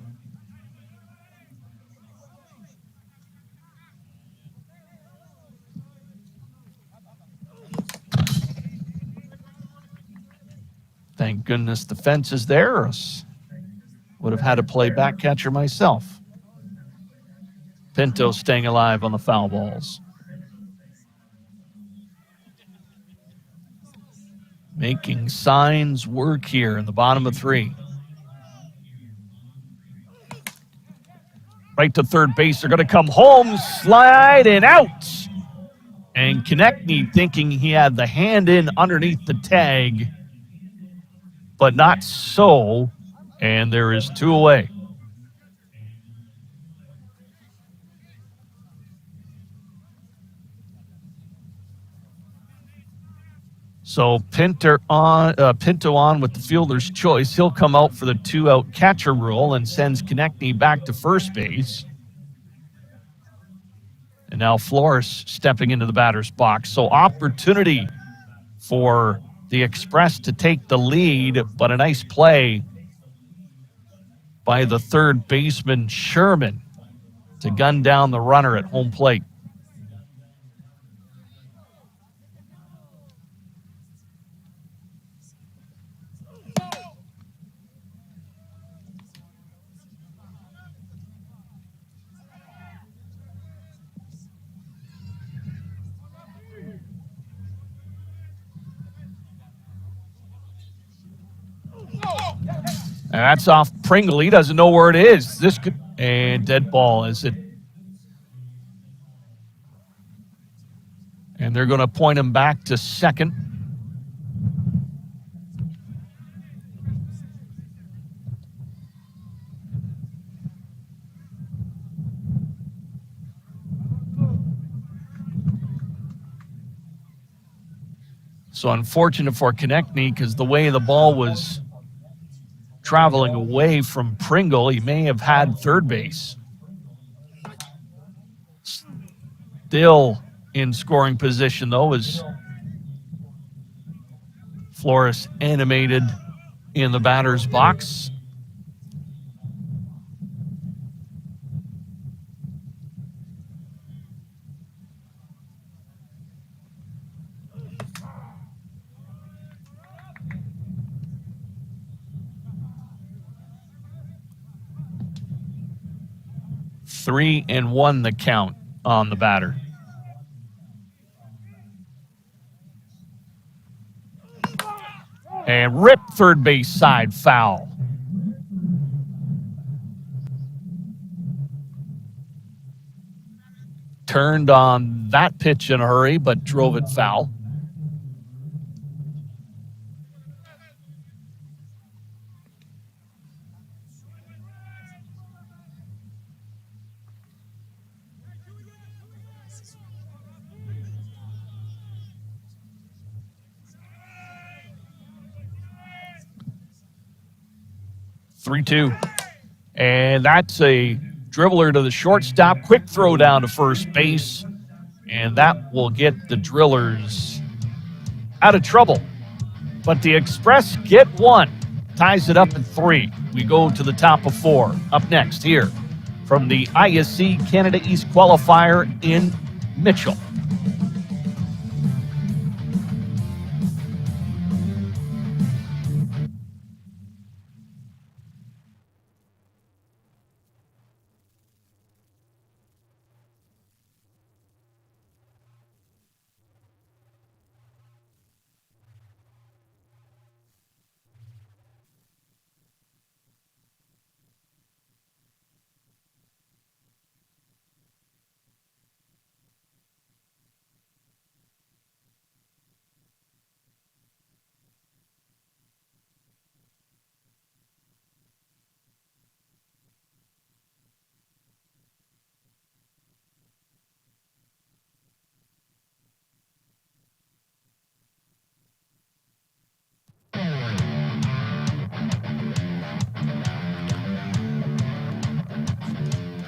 Thank goodness the fence is there, or else would have had to play back catcher myself. Pinto staying alive on the foul balls. Making Signs work here in the bottom of 3. Right to third base. They're going to come home, slide, and out. And Konechny thinking he had the hand in underneath the tag, but not so. And there is 2 away. So Pinto on with the fielder's choice. He'll come out for the 2-out catcher rule and sends Konechny back to first base. And now Flores stepping into the batter's box. So opportunity for the Express to take the lead, but a nice play by the third baseman Sherman to gun down the runner at home plate. And that's off Pringle. He doesn't know where it is. This could, and dead ball is it. And they're going to point him back to second. So unfortunate for Konechny because the way the ball was traveling away from Pringle, he may have had third base. Still in scoring position, though, as Flores animated in the batter's box. Three and 1 the count on the batter. And rip third base side foul. Turned on that pitch in a hurry, but drove it foul. Three-two. And that's a dribbler to the shortstop. Quick throw down to first base. And that will get the Drillers out of trouble. But the Express get 1. Ties it up at 3. We go to the top of 4. Up next here from the ISC Canada East qualifier in Mitchell.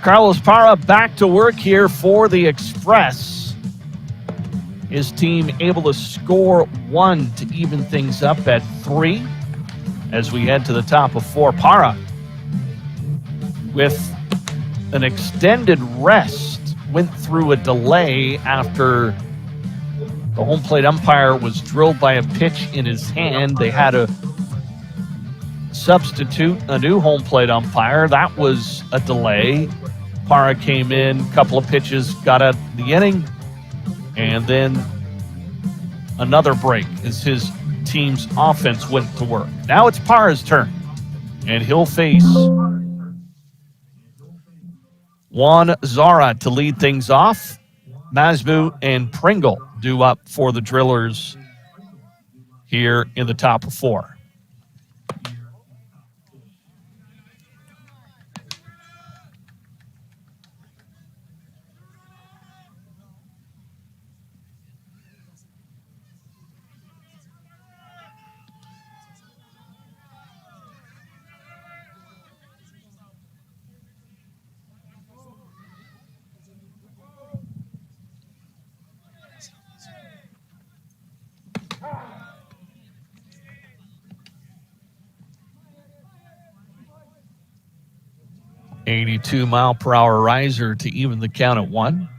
Carlos Parra back to work here for the Express. His team able to score 1 to even things up at 3 as we head to the top of 4. Parra with an extended rest, went through a delay after the home plate umpire was drilled by a pitch in his hand. They had to substitute a new home plate umpire. That was a delay. Parra came in, a couple of pitches, got out the inning, and then another break as his team's offense went to work. Now it's Parra's turn, and he'll face Juan Zara to lead things off. Masmu and Pringle due up for the Drillers here in the top of 4. .82-mile-per-hour riser to even the count at 1.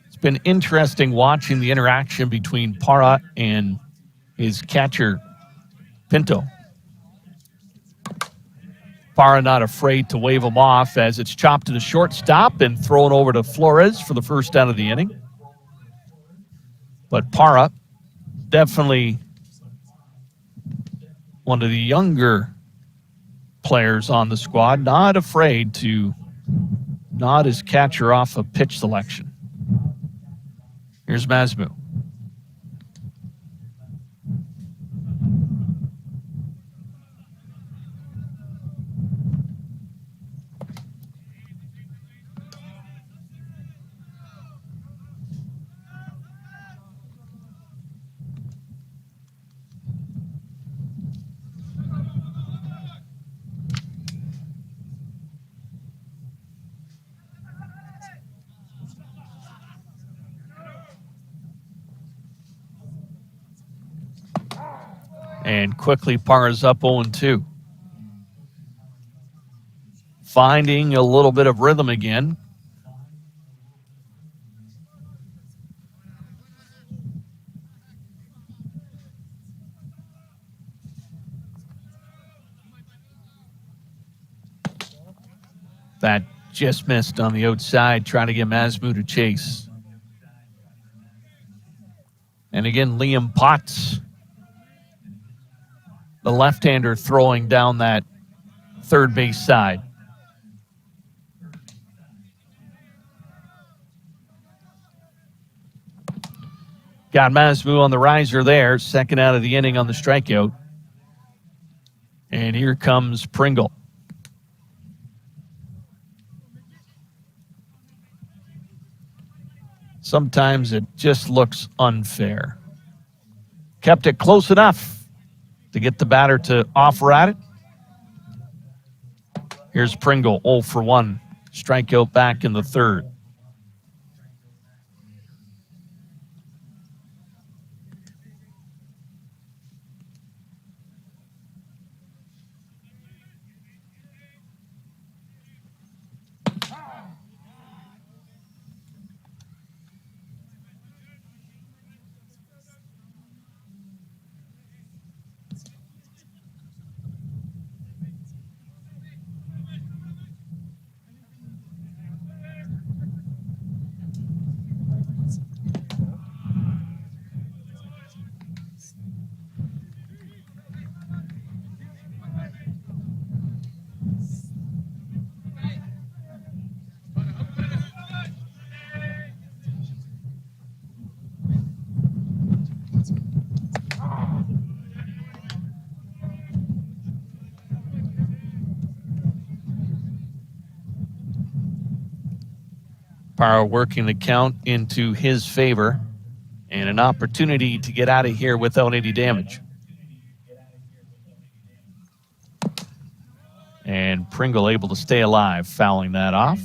It's been interesting watching the interaction between Parra and his catcher, Pinto. Parra not afraid to wave him off as it's chopped to the shortstop and thrown over to Flores for the first out of the inning. But Parra, definitely one of the younger players on the squad, not afraid to nod his catcher off a pitch selection. Here's Masmu. And quickly Parra's up 0-2. Finding a little bit of rhythm again. That just missed on the outside, trying to get Masmu to chase. And again, Liam Potts, the left-hander, throwing down that third base side. Got Masmu on the riser there, second out of the inning on the strikeout. And here comes Pringle. Sometimes it just looks unfair. Kept it close enough to get the batter to offer at it. Here's Pringle, 0 for 1. Strikeout back in the third. Parra working the count into his favor and an opportunity to get out of here without any damage. And Pringle able to stay alive, fouling that off.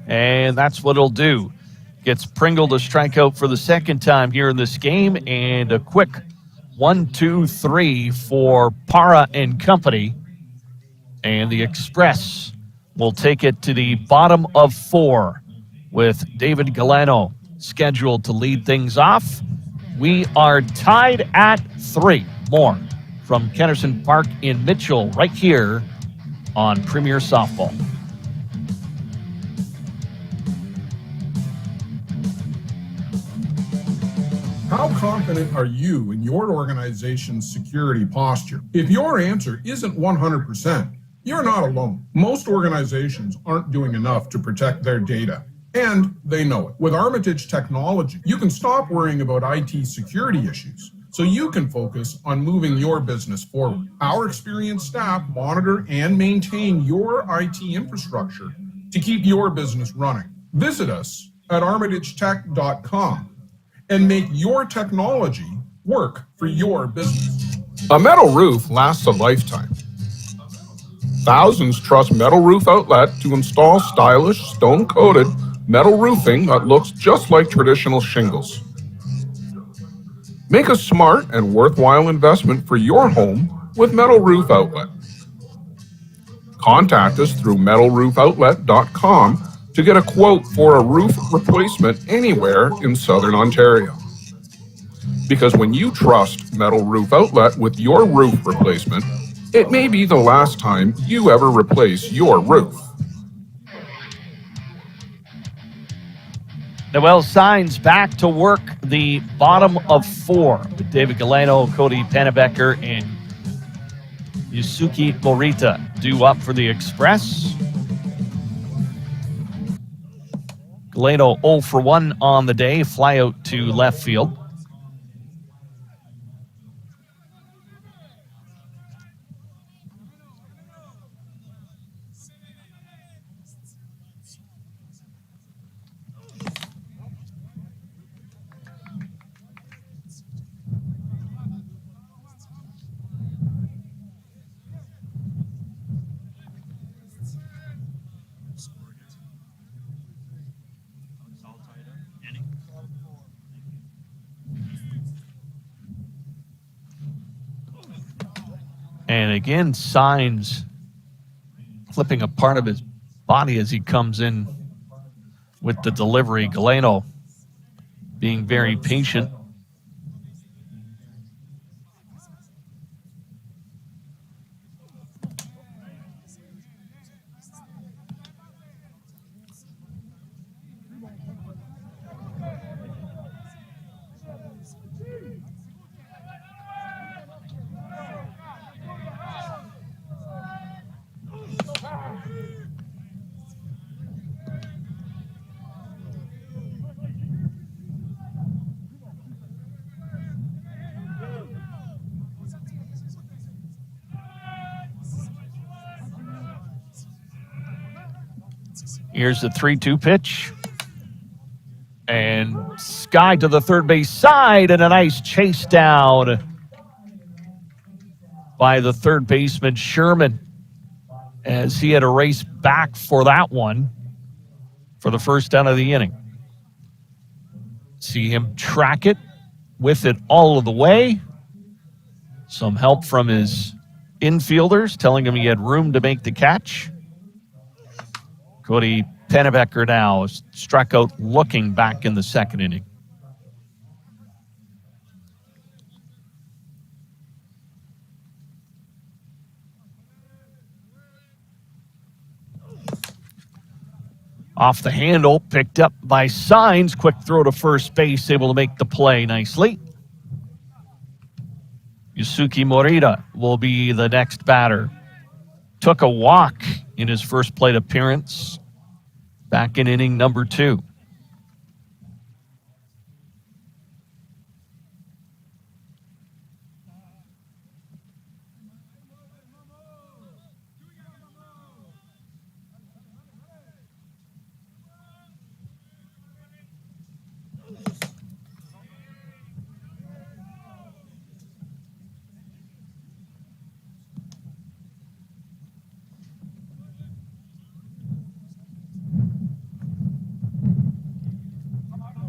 And that's what it'll do. Gets Pringle to strike out for the second time here in this game. And a quick 1-2-3 for Para and company. And the Express will take it to the bottom of 4 with David Galeno scheduled to lead things off. We are tied at 3. More from Kennerson Park in Mitchell right here on Premier Softball. How confident are you in your organization's security posture? If your answer isn't 100%, you're not alone. Most organizations aren't doing enough to protect their data, and they know it. With Armitage technology, you can stop worrying about IT security issues so you can focus on moving your business forward. Our experienced staff monitor and maintain your IT infrastructure to keep your business running. Visit us at armitagetech.com and make your technology work for your business. A metal roof lasts a lifetime. Thousands trust Metal Roof Outlet to install stylish, stone-coated metal roofing that looks just like traditional shingles. Make a smart and worthwhile investment for your home with Metal Roof Outlet. Contact us through metalroofoutlet.com to get a quote for a roof replacement anywhere in Southern Ontario. Because when you trust Metal Roof Outlet with your roof replacement, it may be the last time you ever replace your roof. Noel Signs back to work the bottom of 4 with David Galeno, Cody Pennebecker, and Yusuke Morita due up for the Express. Galeno 0 for 1 on the day, fly out to left field. And again, Signs flipping a part of his body as he comes in with the delivery. Galeno being very patient. Here's the 3-2 pitch. And Sky to the third base side, and a nice chase down by the third baseman, Sherman, as he had to race back for that one for the first down of the inning. See him track it with it all of the way. Some help from his infielders telling him he had room to make the catch. Cody Pennebecker now struck out looking back in the second inning. Off the handle, picked up by Signs. Quick throw to first base, able to make the play nicely. Yusuke Morita will be the next batter. Took a walk in his first plate appearance back in inning number 2.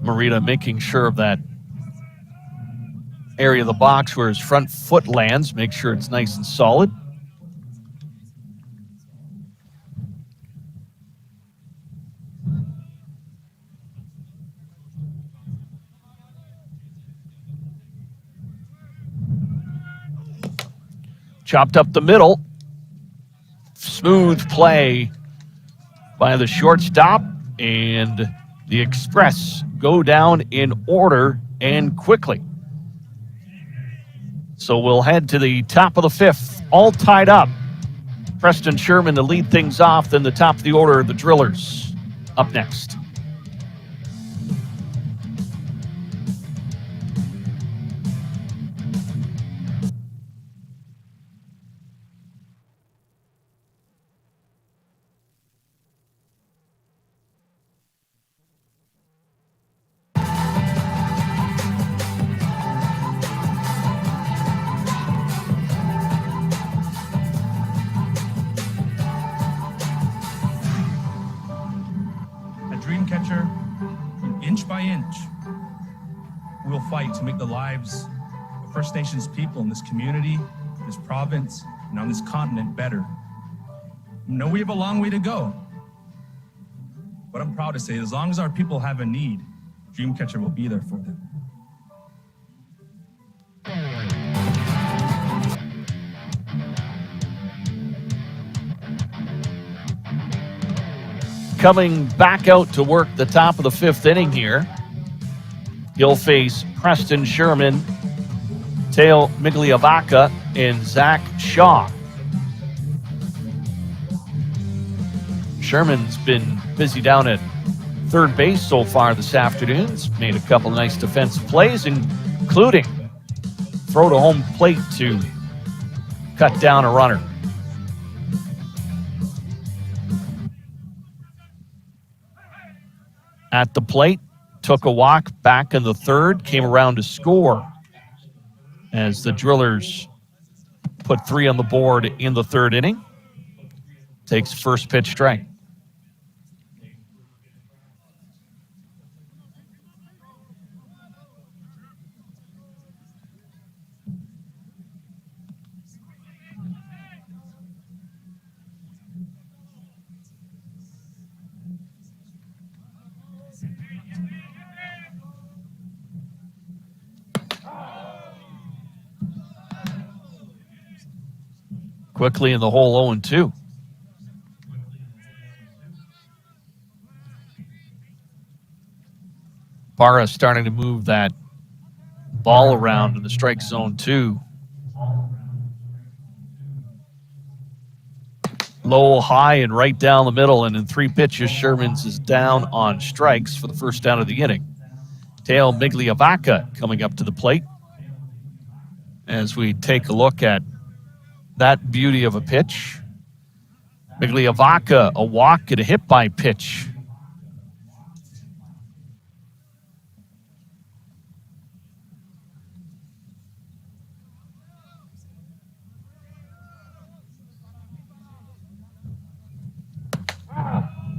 Morita making sure of that area of the box where his front foot lands. Make sure it's nice and solid. Chopped up the middle. Smooth play by the shortstop, and the Express go down in order and quickly. So we'll head to the top of the 5th, all tied up. Preston Sherman to lead things off, then the top of the order, the Drillers, up next. Inch by inch, we'll fight to make the lives of First Nations people in this community, this province, and on this continent better. I know we have a long way to go, but I'm proud to say as long as our people have a need, Dreamcatcher will be there for them. Coming back out to work the top of the 5th inning here. He'll face Preston Sherman, Teo Migliavaca, and Zach Shaw. Sherman's been busy down at third base so far this afternoon. He's made a couple nice defensive plays, including throw to home plate to cut down a runner. At the plate, took a walk back in the 3rd, came around to score as the Drillers put 3 on the board in the 3rd inning. Takes first pitch strike. Quickly in the hole, 0-2. Parra starting to move that ball around in the strike zone, too. Low, high, and right down the middle, and in 3 pitches, Sherman's is down on strikes for the first out of the inning. Teo Migliavaca coming up to the plate as we take a look at that beauty of a pitch. Migliavaca, a walk and a hit by pitch.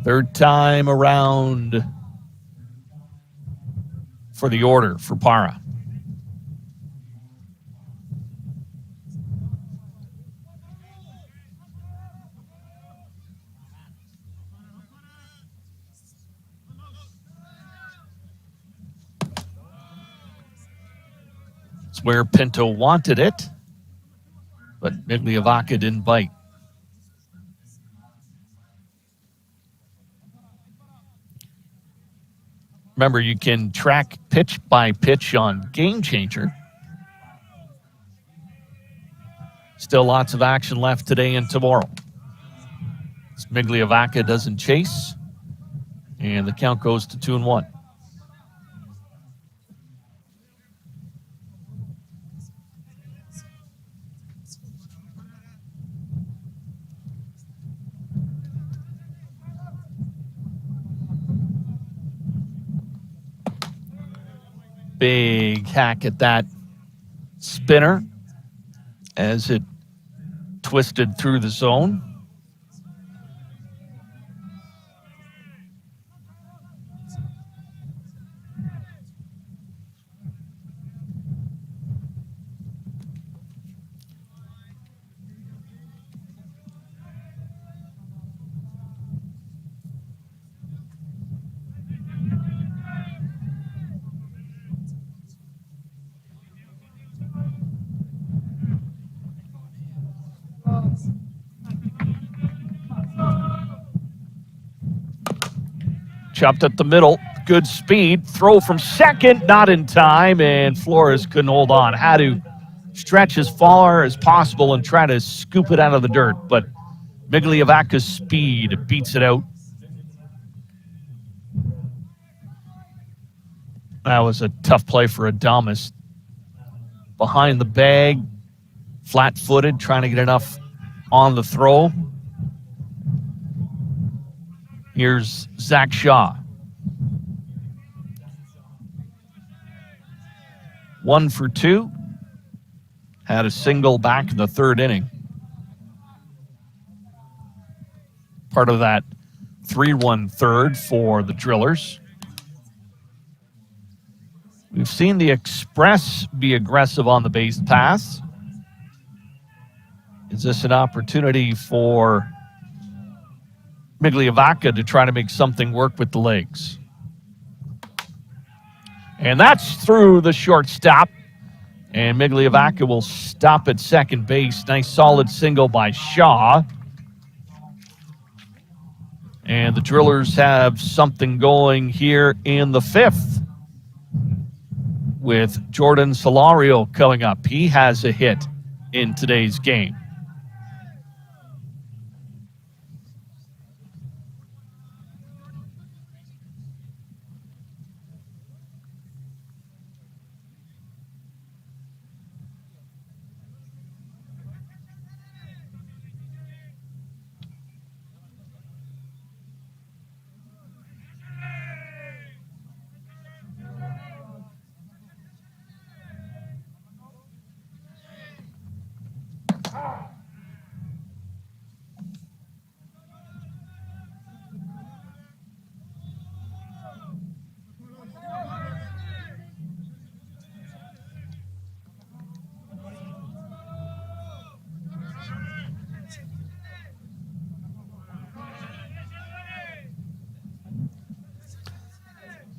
Third time around for the order for Parra. It's where Pinto wanted it, but Migliavaca didn't bite. Remember, you can track pitch by pitch on Game Changer. Still lots of action left today and tomorrow. Migliavacca doesn't chase, and the count goes to 2-1. Big hack at that spinner as it twisted through the zone. Chopped at the middle. Good speed. Throw from second. Not in time. And Flores couldn't hold on. Had to stretch as far as possible and try to scoop it out of the dirt. But Migliavacca's speed beats it out. That was a tough play for Adames. Behind the bag. Flat-footed. Trying to get enough on the throw. Here's Zach Shaw. 1 for 2. Had a single back in the third inning. Part of that 3-1 third for the Drillers. We've seen the Express be aggressive on the base pass. Is this an opportunity for Migliavacca to try to make something work with the legs? And that's through the shortstop. And Migliavacca will stop at second base. Nice solid single by Shaw. And the Drillers have something going here in the fifth with Jordan Solario coming up. He has a hit in today's game.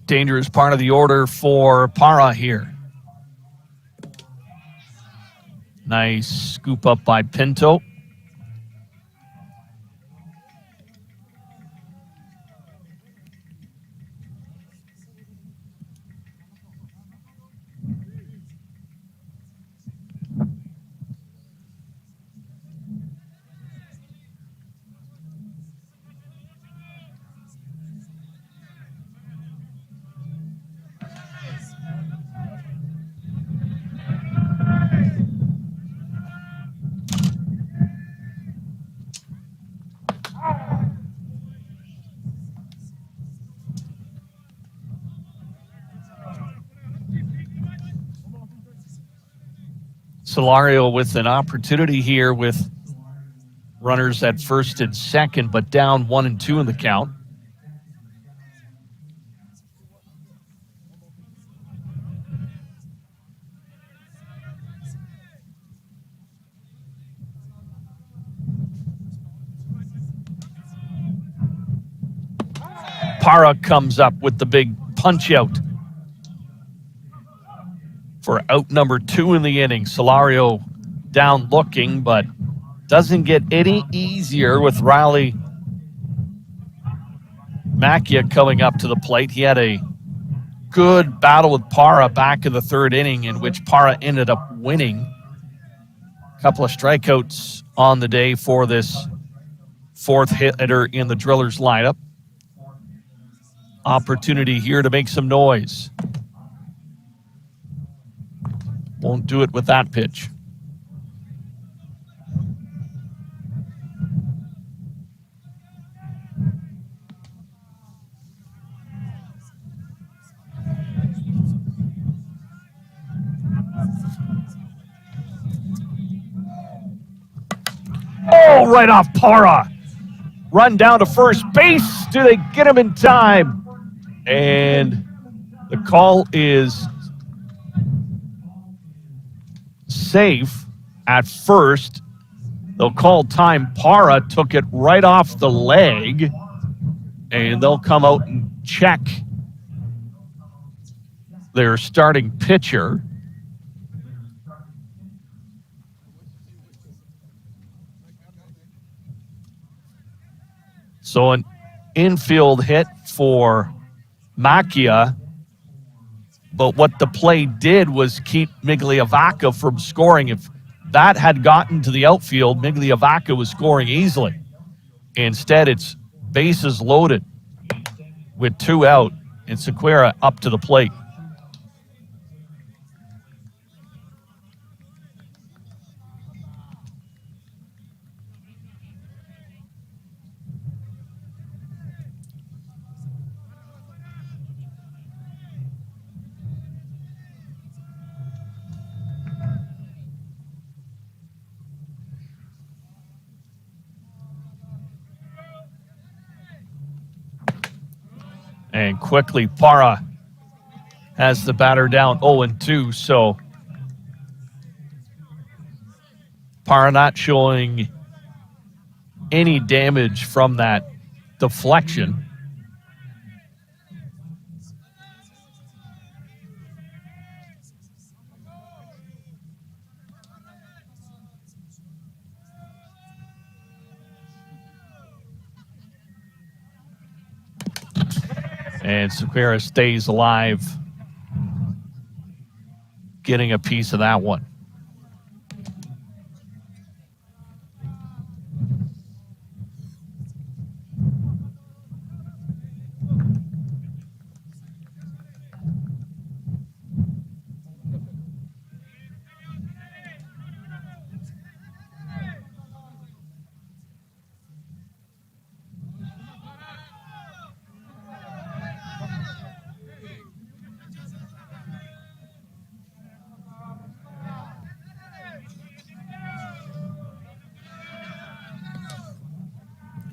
Dangerous part of the order for Parra here. Nice scoop up by Pinto. Solario with an opportunity here with runners at first and second, but down 1 and 2 in the count. Parra comes up with the big punch out for out number 2 in the inning. Solario down looking, but doesn't get any easier with Riley Macchia coming up to the plate. He had a good battle with Parra back in the third inning, in which Parra ended up winning. A couple of strikeouts on the day for this fourth hitter in the Drillers lineup. Opportunity here to make some noise. Won't do it with that pitch. Oh, right off Para. Run down to first base. Do they get him in time? And the call is safe at first. They'll call time. Para took it right off the leg, and they'll come out and check their starting pitcher. So an infield hit for Macchia, but what the play did was keep Migliavaca from scoring. If that had gotten to the outfield, Migliavaca was scoring easily. Instead, it's bases loaded with 2 out, and Sequeira up to the plate. And quickly, Para has the batter down 0-2. So Para not showing any damage from that deflection. And Sequeira stays alive, getting a piece of that one.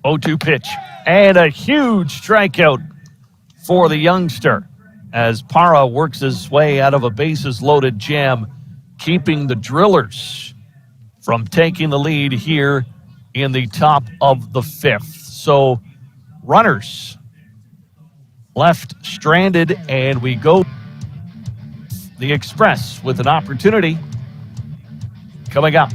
Oh, 0-2 pitch, and a huge strikeout for the youngster as Para works his way out of a bases-loaded jam, keeping the Drillers from taking the lead here in the top of the 5th. So runners left stranded, and we go the Express with an opportunity coming up.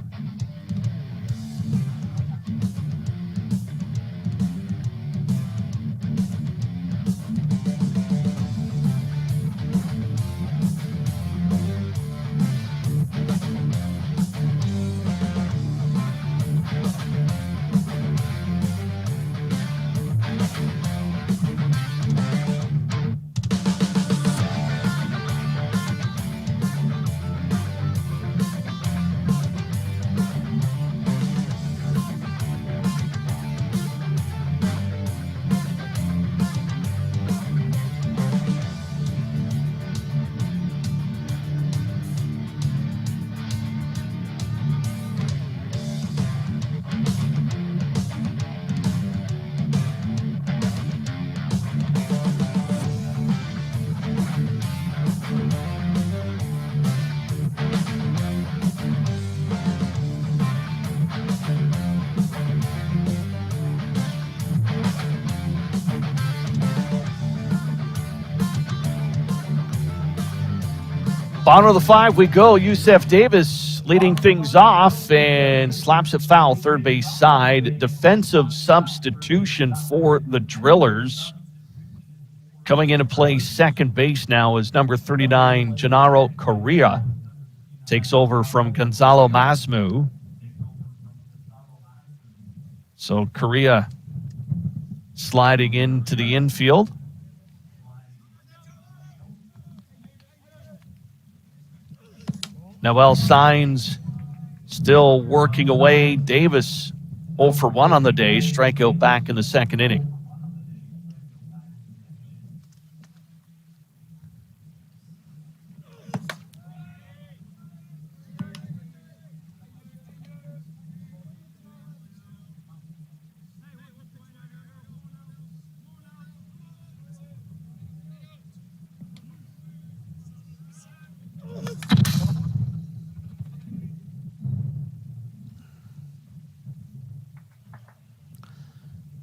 Bottom of the 5 we go. Yusef Davis leading things off and slaps it foul third base side. Defensive substitution for the Drillers. Coming into play second base now is number 39, Gennaro Correa. Takes over from Gonzalo Masmu. So Korea sliding into the infield. Noel Signs still working away. Davis 0 for 1 on the day, strikeout back in the second inning.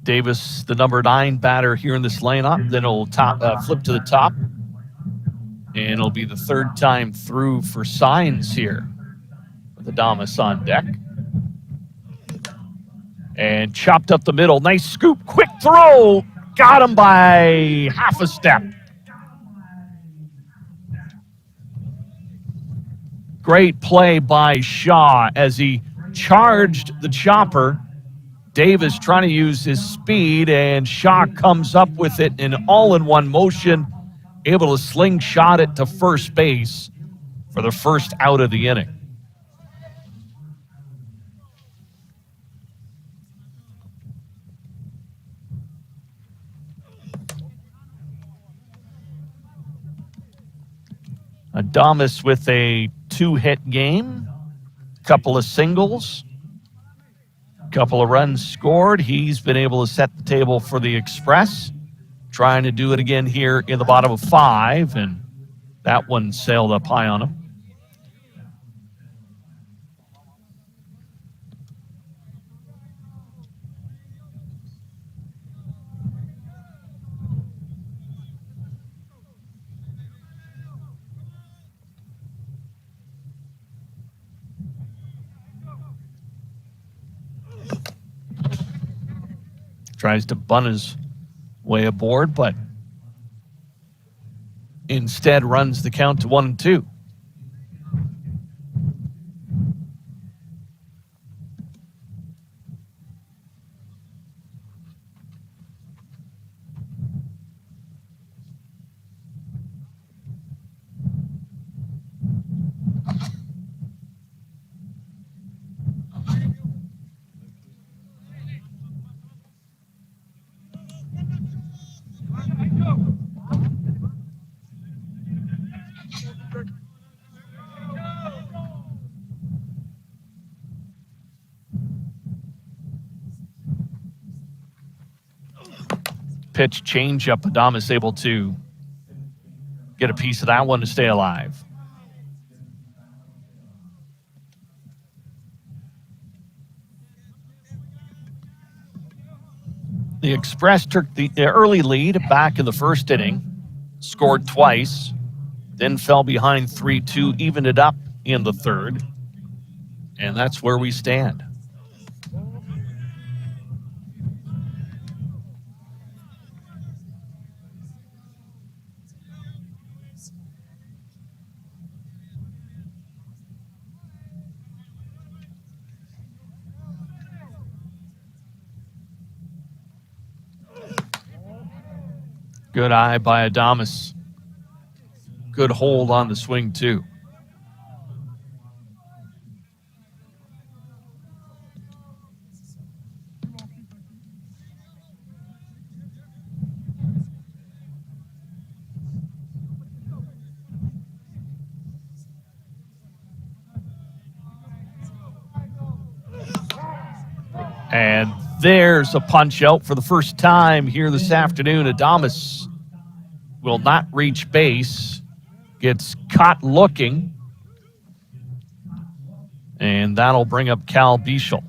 Davis, the number 9 batter here in this lineup. Then it'll flip to the top. And it'll be the third time through for Signs here with Adames on deck. And chopped up the middle. Nice scoop. Quick throw. Got him by half a step. Great play by Shaw as he charged the chopper. Davis trying to use his speed, and Shaw comes up with it in all-in-one motion, able to slingshot it to first base for the first out of the inning. Adames with a 2-hit game, couple of singles. Couple of runs scored. He's been able to set the table for the Express. Trying to do it again here in the bottom of 5, and that one sailed up high on him. Tries to bunt his way aboard, but instead runs the count to 1-2. Pitch changeup. Adames able to get a piece of that one to stay alive. The Express took the early lead back in the first inning, scored twice, then fell behind 3-2, evened it up in the third, and that's where we stand. Good eye by Adames. Good hold on the swing, too. And there's a punch out for the first time here this afternoon. Adames will not reach base. Gets caught looking. And that'll bring up Cal Bichel.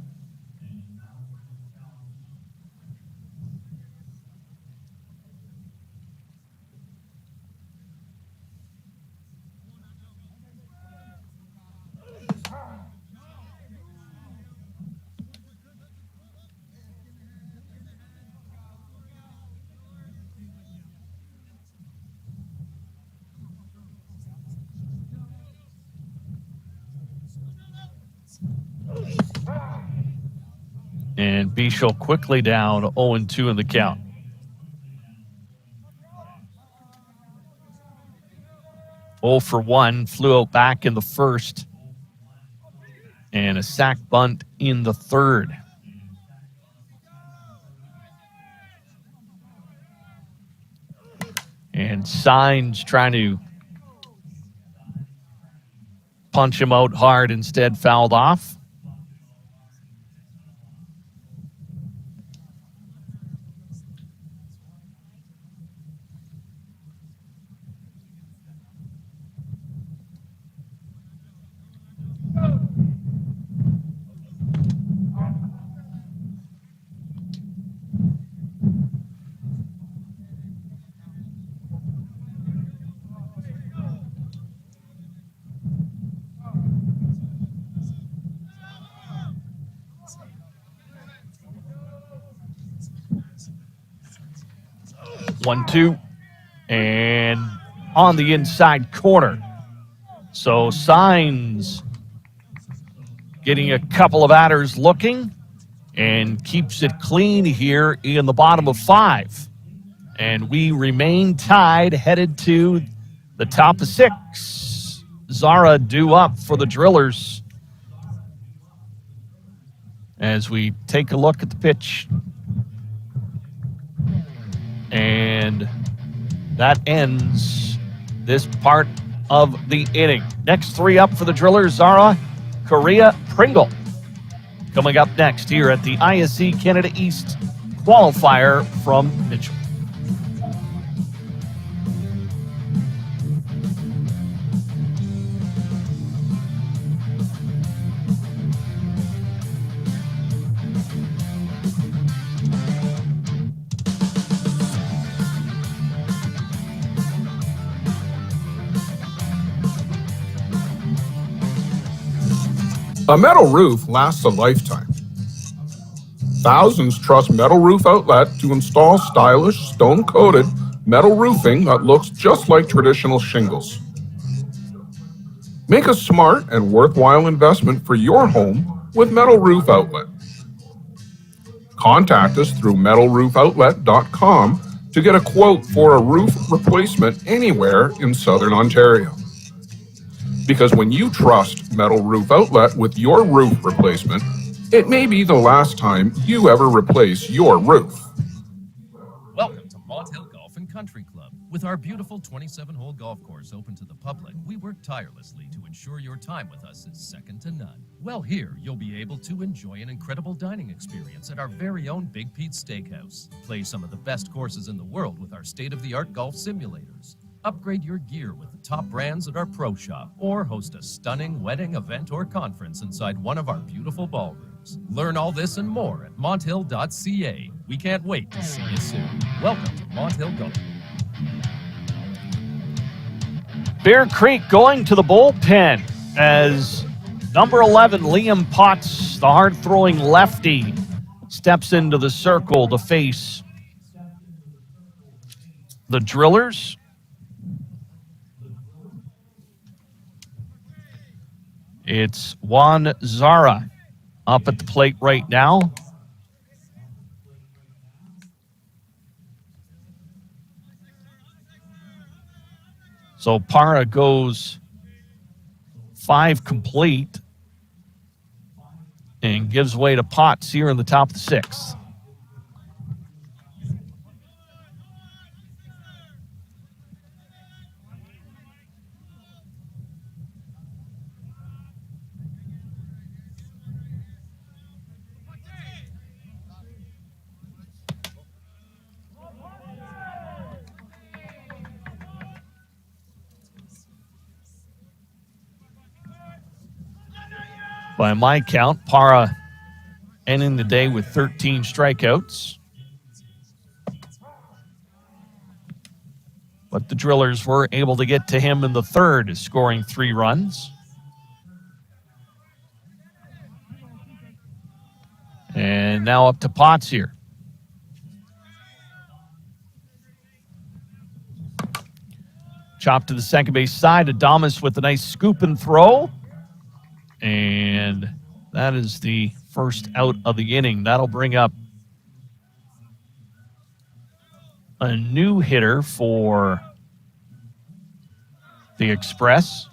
And Bichel quickly down 0-2 in the count. Oh for 1, flew out back in the first. And a sack bunt in the third. And Signs trying to punch him out hard, instead fouled off. One, two, and on the inside corner. So Signs getting a couple of batters looking and keeps it clean here in the bottom of 5. And we remain tied, headed to the top of 6. Zara due up for the Drillers. As we take a look at the pitch. And that ends this part of the inning. Next 3 up for the Drillers, Zara, Correa, Pringle. Coming up next here at the ISC Canada East qualifier from Mitchell. A metal roof lasts a lifetime. Thousands trust Metal Roof Outlet to install stylish, stone-coated metal roofing that looks just like traditional shingles. Make a smart and worthwhile investment for your home with Metal Roof Outlet. Contact us through metalroofoutlet.com to get a quote for a roof replacement anywhere in Southern Ontario. Because when you trust Metal Roof Outlet with your roof replacement, it may be the last time you ever replace your roof. Welcome to Monthill Golf and Country Club. With our beautiful 27-hole golf course open to the public, we work tirelessly to ensure your time with us is second to none. Well, here you'll be able to enjoy an incredible dining experience at our very own Big Pete's Steakhouse. Play some of the best courses in the world with our state-of-the-art golf simulators. Upgrade your gear with the top brands at our pro shop, or host a stunning wedding, event, or conference inside one of our beautiful ballrooms. Learn all this and more at monthill.ca. We can't wait to see you soon. Welcome to Monthill Golf. Bear Creek going to the bullpen as number 11, Liam Potts, the hard-throwing lefty, steps into the circle to face the Drillers. It's Juan Zara up at the plate right now. So Parra goes 5 complete and gives way to Potts here in the top of the 6th. By my count, Parra ending the day with 13 strikeouts. But the Drillers were able to get to him in the third, scoring 3 runs. And now up to Potts here. Chop to the second base side. Adames with a nice scoop and throw. And that is the first out of the inning. That'll bring up a new hitter for the Express.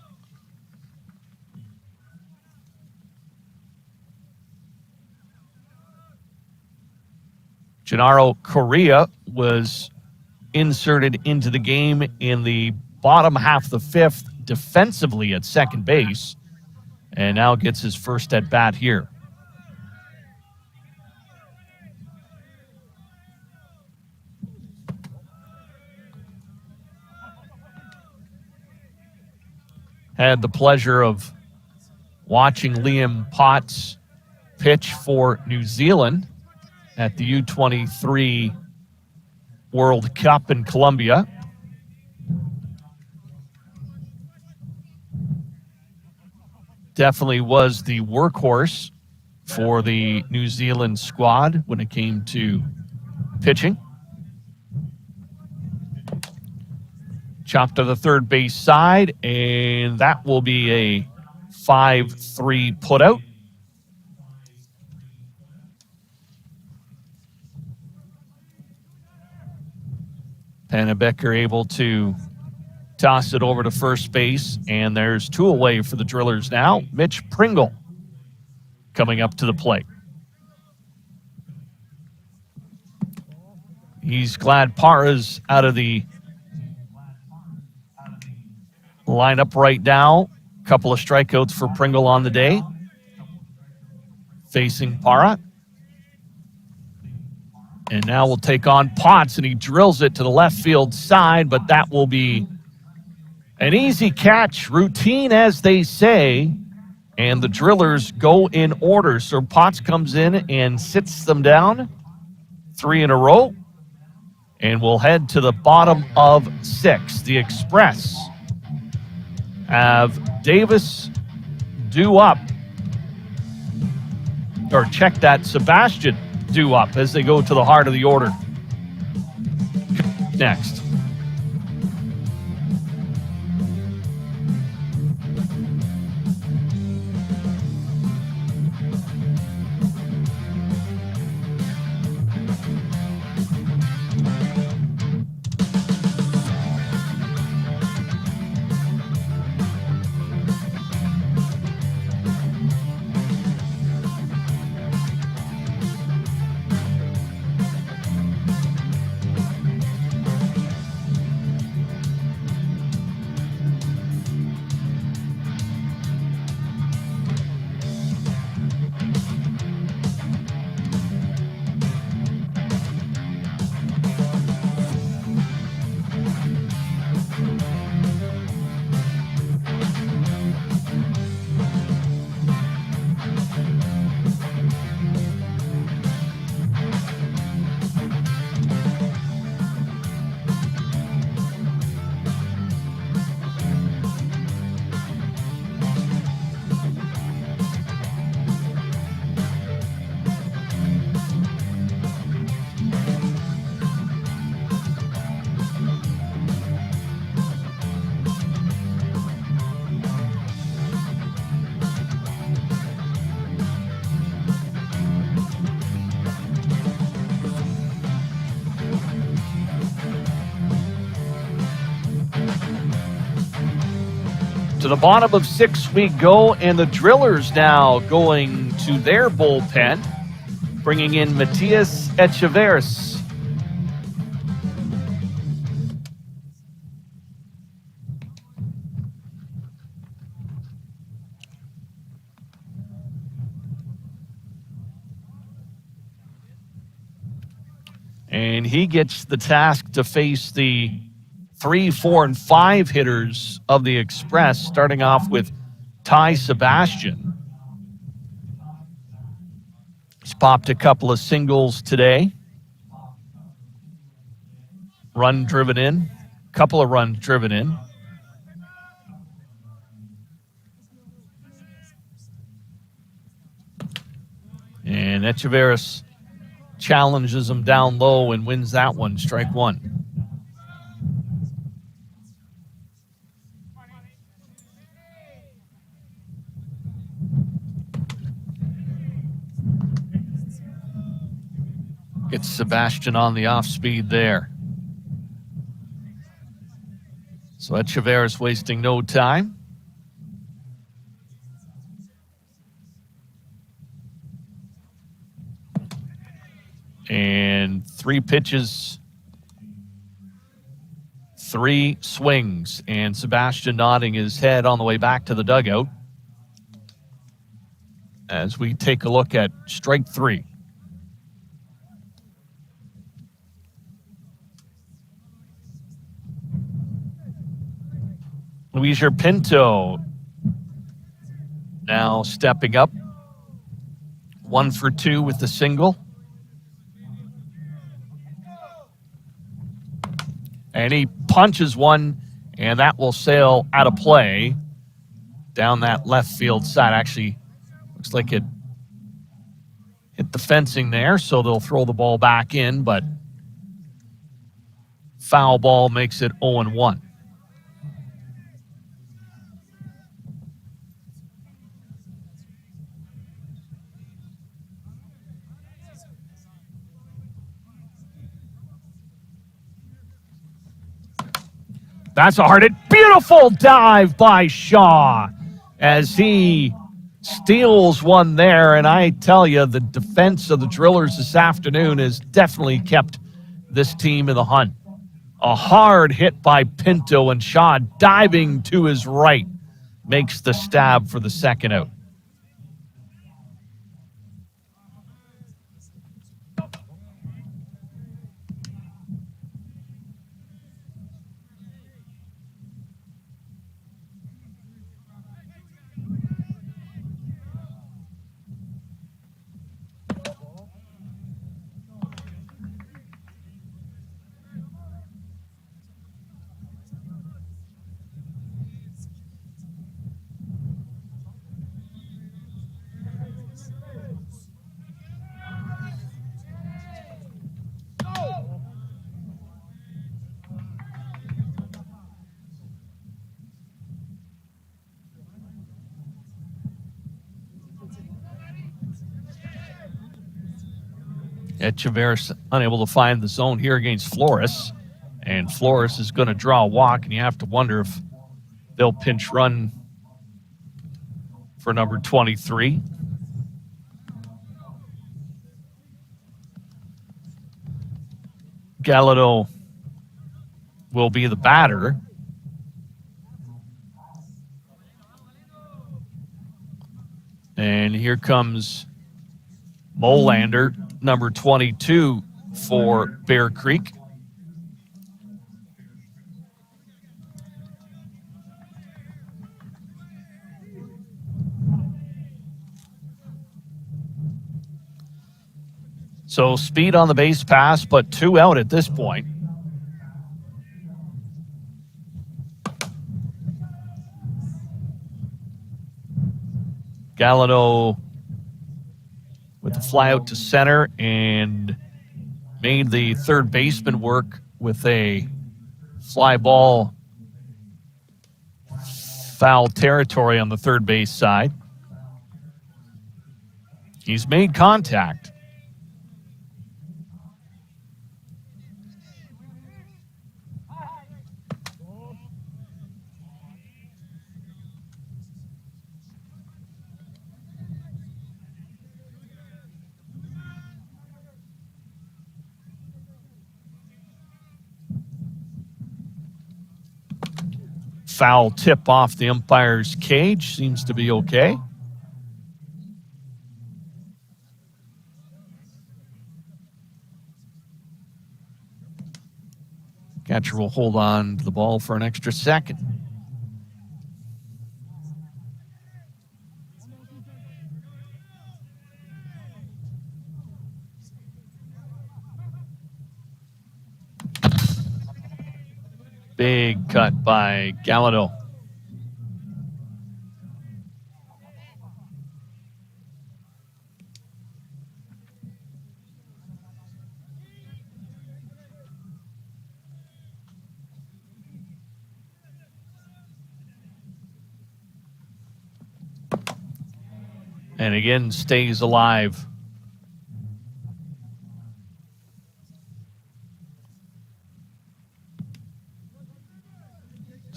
Gennaro Correa was inserted into the game in the bottom half of the fifth defensively at second base, and now gets his first at bat here. Had the pleasure of watching Liam Potts pitch for New Zealand at the U23 World Cup in Colombia. Definitely was the workhorse for the New Zealand squad when it came to pitching. Chopped to the third base side, and that will be a 5-3 putout. Pennebecker able to toss it over to first base, and there's two away for the Drillers now. Mitch Pringle coming up to the plate. He's glad Parra's out of the lineup right now. Couple of strikeouts for Pringle on the day. Facing Parra. And now we'll take on Potts, and he drills it to the left field side, but that will be an easy catch, routine as they say, and the Drillers go in order. So Potts comes in and sits them down, 3 in a row, and we'll head to the bottom of 6. The Express have Davis due up, or check that, Sebastian due up as they go to the heart of the order. Next. To the bottom of 6 we go, and the Drillers now going to their bullpen, bringing in Matias Echeverris. And he gets the task to face the 3, 4, and 5 hitters of the Express, starting off with Ty Sebastian. He's popped a couple of singles today. Run driven in. Couple of runs driven in. And Echeverris challenges him down low and wins that one, strike one. It's Sebastian on the off speed there. So Echeverris wasting no time. And 3 pitches, 3 swings, and Sebastian nodding his head on the way back to the dugout as we take a look at strike 3. Luis Pinto now stepping up. 1 for 2 with the single. And he punches one, and that will sail out of play down that left field side. Actually, looks like it hit the fencing there, so they'll throw the ball back in, but foul ball makes it 0-1. That's a hard hit. Beautiful dive by Shaw as he steals one there. And I tell you, the defense of the Drillers this afternoon has definitely kept this team in the hunt. A hard hit by Pinto, and Shaw diving to his right makes the stab for the second out. Echeverris unable to find the zone here against Flores. And Flores is going to draw a walk, and you have to wonder if they'll pinch run for number 23. Gallardo will be the batter. And here comes Molander, number 22 for Bear Creek. So speed on the base pass, but 2 out at this point. Gallardo with the fly out to center and made the third baseman work with a fly ball, foul territory on the third base side. He's made contact. Foul tip off the umpire's cage. Seems to be okay. Catcher will hold on to the ball for an extra second. Big cut by Gallardo. And again, stays alive.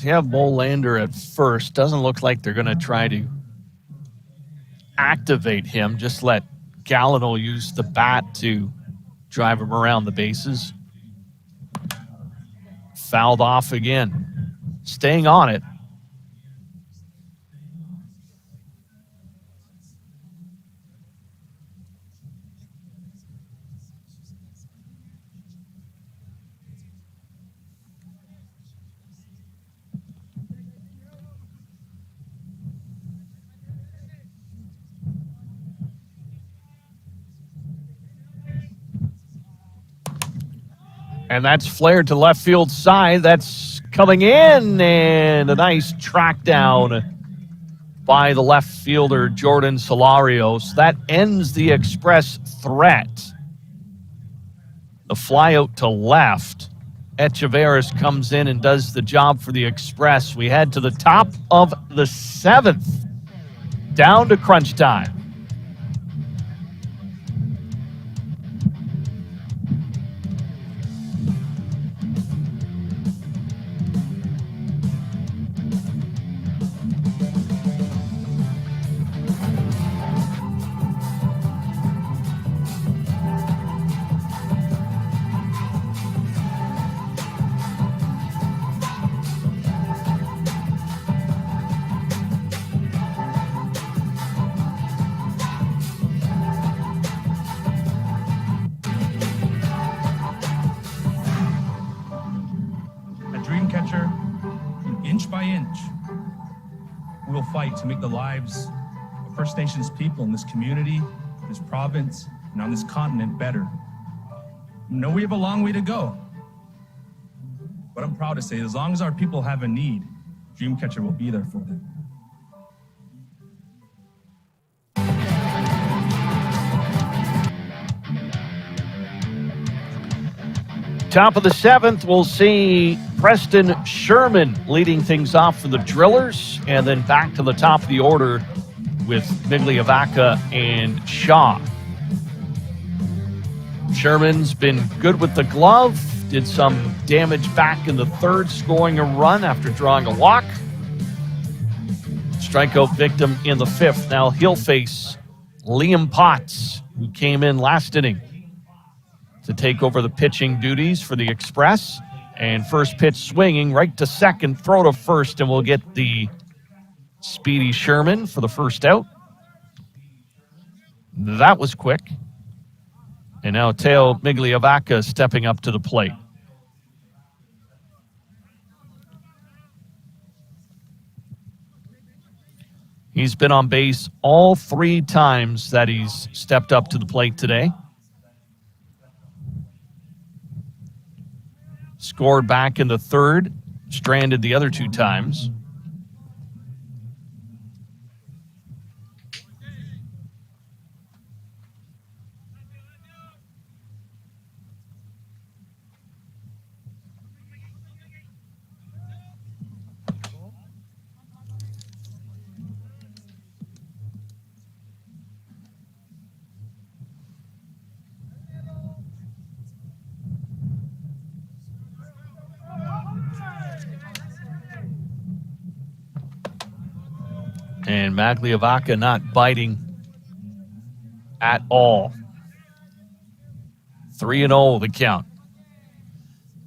You have Molander at first. Doesn't look like they're going to try to activate him. Just let Gallino use the bat to drive him around the bases. Fouled off again. Staying on it. And that's flared to left field side. That's coming in, and a nice track down by the left fielder, Jordan Solarios. That ends the Express threat. The fly out to left. Echeverris comes in and does the job for the Express. We head to the top of the 7th. Down to crunch time. Inch by inch, we will fight to make the lives of First Nations people in this community, this province, and on this continent better. I know we have a long way to go, but I'm proud to say as long as our people have a need, Dreamcatcher will be there for them. Top of the 7th, we'll see Preston Sherman leading things off for the Drillers, and then back to the top of the order with Migliavacca and Shaw. Sherman's been good with the glove, did some damage back in the 3rd, scoring a run after drawing a walk. Strikeout victim in the 5th. Now he'll face Liam Potts, who came in last inning to take over the pitching duties for the Express. And first pitch swinging right to second, throw to first, and we'll get the speedy Sherman for the first out. That was quick. And now Teo Migliavacca stepping up to the plate. He's been on base all 3 times that he's stepped up to the plate today. Scored back in the 3rd, stranded the other 2 times. And Migliavacca not biting at all. 3-0 the count.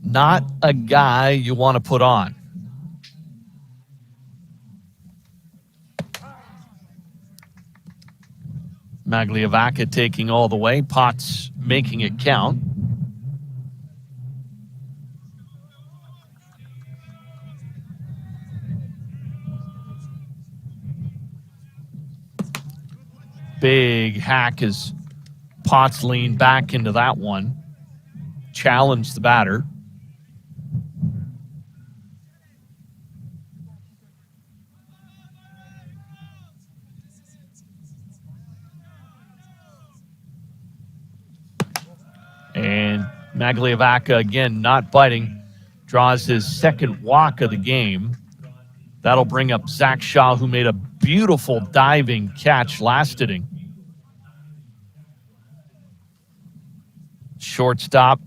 Not a guy you want to put on. Migliavacca taking all the way. Potts making it count. Big hack as Potts leaned back into that one. Challenged the batter. And Migliavacca, again, not biting, draws his 2nd walk of the game. That'll bring up Zach Shaw, who made a beautiful diving catch last inning. Shortstop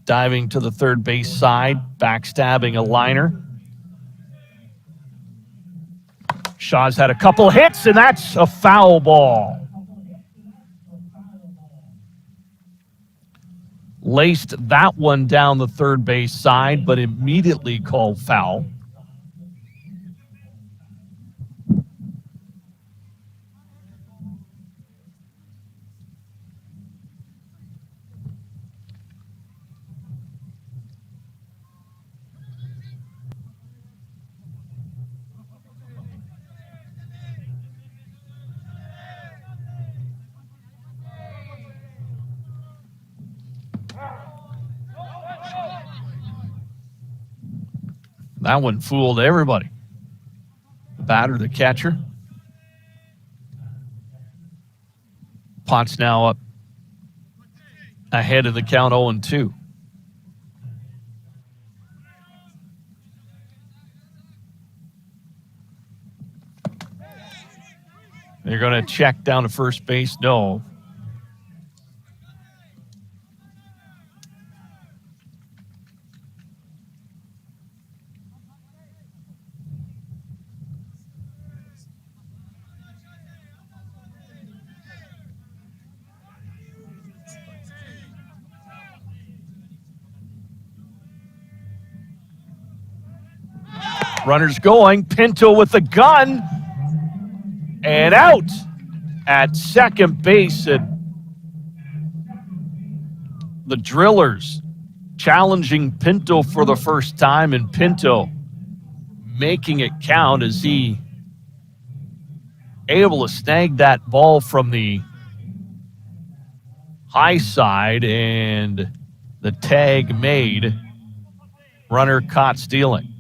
diving to the 3rd base side, backstabbing a liner. Shaw's had a couple hits, and that's a foul ball. Laced that one down the third base side, but immediately called foul. That one fooled everybody. The batter, the catcher. Potts now up ahead of the count 0-2. They're going to check down to first base. No. Runners going. Pinto with the gun. And out at second base. And the Drillers challenging Pinto for the first time. And Pinto making it count as he able to snag that ball from the high side. And the tag made. Runner caught stealing.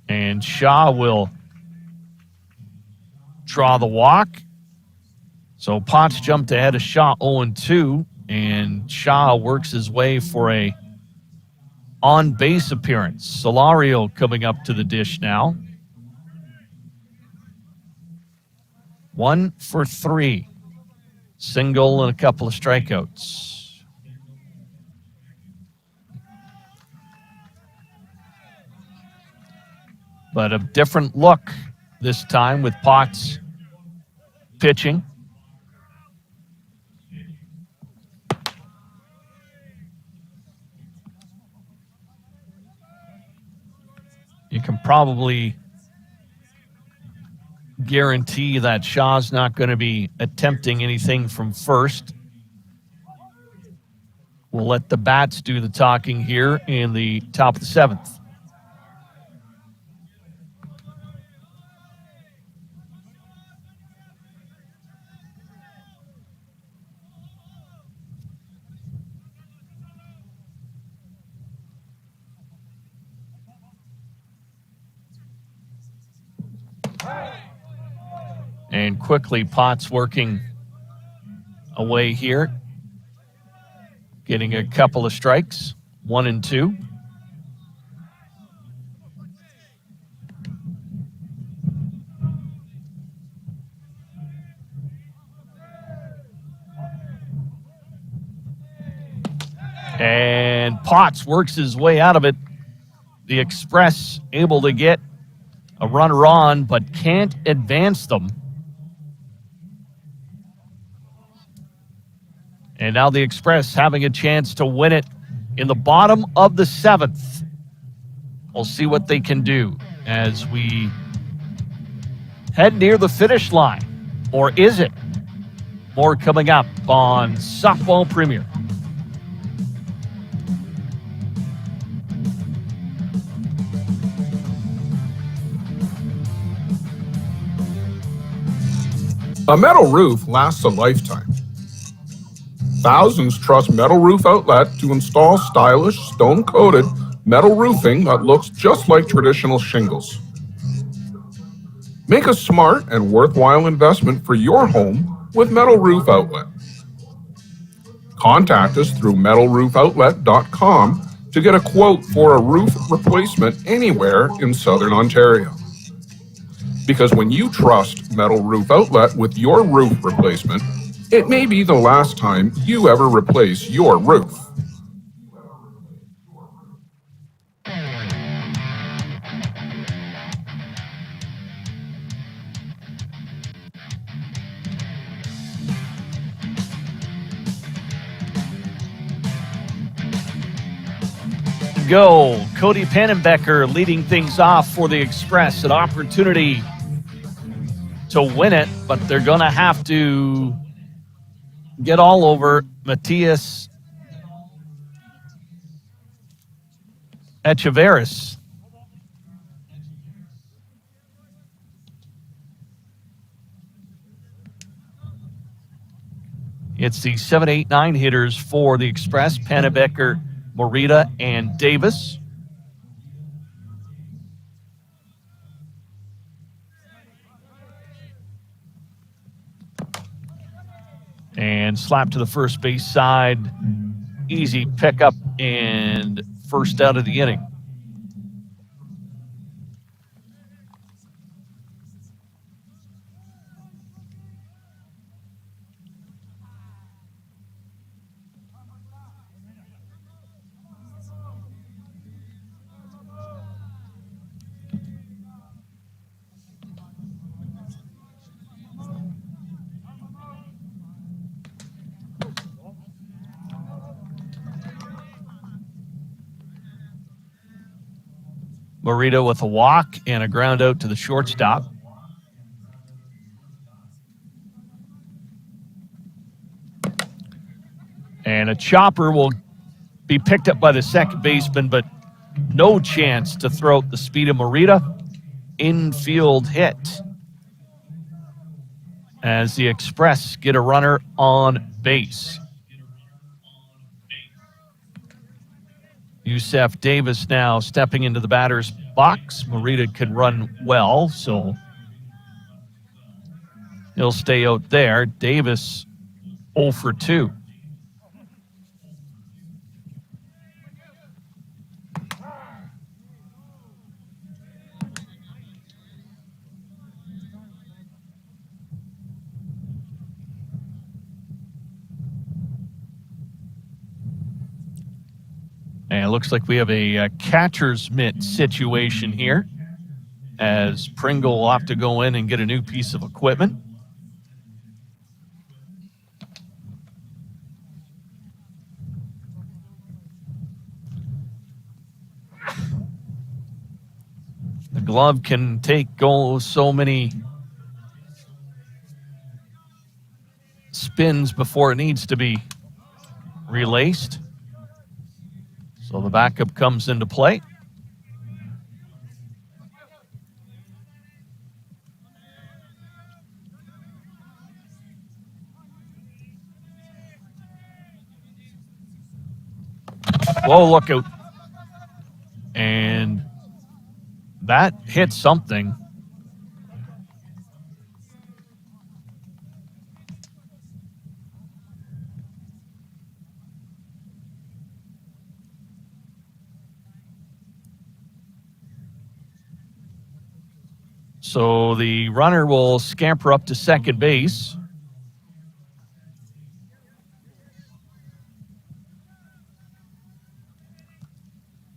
And Shaw will draw the walk. So Potts jumped ahead of Shaw 0-2, and Shaw works his way for a on-base appearance. Solario coming up to the dish now. 1 for 3. Single and a couple of strikeouts. But a different look this time with Potts pitching. You can probably guarantee that Shaw's not going to be attempting anything from first. We'll let the bats do the talking here in the top of the 7th. And quickly, Potts working away here. Getting a couple of strikes, 1 and 2. And Potts works his way out of it. The Express able to get a runner on, but can't advance them. And now the Express having a chance to win it in the bottom of the 7th. We'll see what they can do as we head near the finish line. Or is it? More coming up on Softball Premier. A metal roof lasts a lifetime. Thousands trust Metal Roof Outlet to install stylish, stone-coated metal roofing that looks just like traditional shingles. Make a smart and worthwhile investment for your home with Metal Roof Outlet. Contact us through metalroofoutlet.com to get a quote for a roof replacement anywhere in Southern Ontario. Because when you trust Metal Roof Outlet with your roof replacement, it may be the last time you ever replace your roof. Go. Cody Pannenbecker leading things off for the Express. An opportunity to win it, but they're going to have to get all over Matthias Echeverris. It's the 7, 8, 9 hitters for the Express. Pannenbecker, Morita, and Davis. And slap to the first base side. Easy pickup and first out of the inning. Morita with a walk and a ground out to the shortstop. And a chopper will be picked up by the second baseman, but no chance to throw out the speed of Morita. Infield hit as the Express get a runner on base. Yusef Davis now stepping into the batter's box. Morita can run well, so he'll stay out there. Davis 0 for 2. And it looks like we have a catcher's mitt situation here, as Pringle will have to go in and get a new piece of equipment. The glove can go so many spins before it needs to be relaced. So the backup comes into play. Whoa, look out. And that hit something. So the runner will scamper up to second base.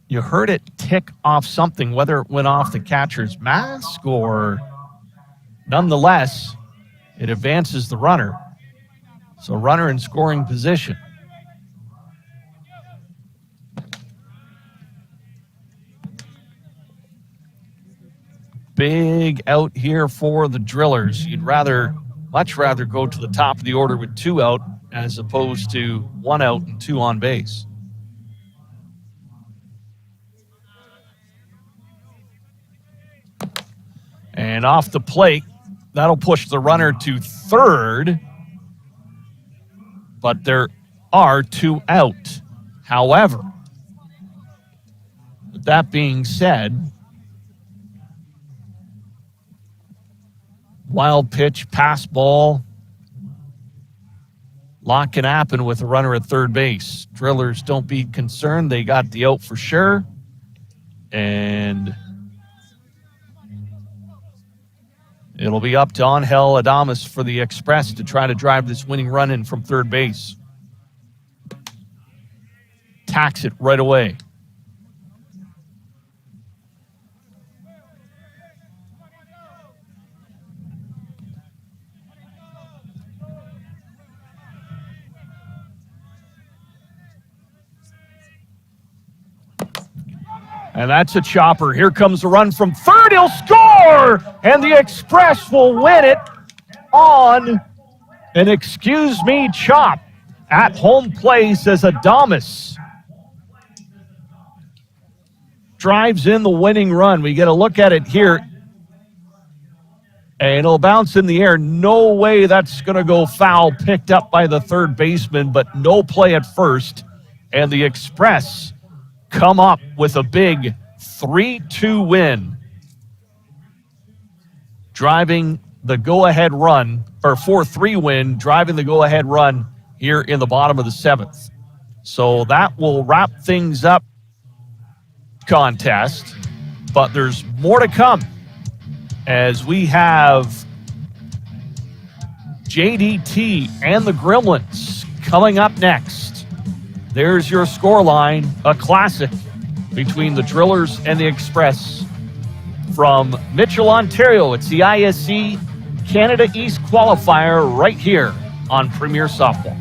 You heard it tick off something, whether it went off the catcher's mask or nonetheless, it advances the runner. So runner in scoring position. Big out here for the Drillers. You'd much rather go to the top of the order with 2 out as opposed to 1 out and 2 on base. And off the plate, that'll push the runner to third, but there are 2 out. However, with that being said, wild pitch, pass ball, lot can happen with a runner at third base. Drillers, don't be concerned. They got the out for sure. And it'll be up to Angel Adames for the Express to try to drive this winning run in from third base. Tax it right away. And that's a chopper. Here comes the run from third. He'll score! And the Express will win it on an excuse me chop at home place as Adames drives in the winning run. We get a look at it here. And it'll bounce in the air. No way that's going to go foul. Picked up by the third baseman, but no play at first. And the Express come up with a big 3-2 win, driving the go-ahead run, or 4-3 win, driving the go-ahead run here in the bottom of the seventh. So that will wrap things up contest, but there's more to come as we have JDT and the Gremlins coming up next. There's your scoreline, a classic between the Drillers and the Express. From Mitchell, Ontario, it's the ISC Canada East qualifier right here on Premier Softball.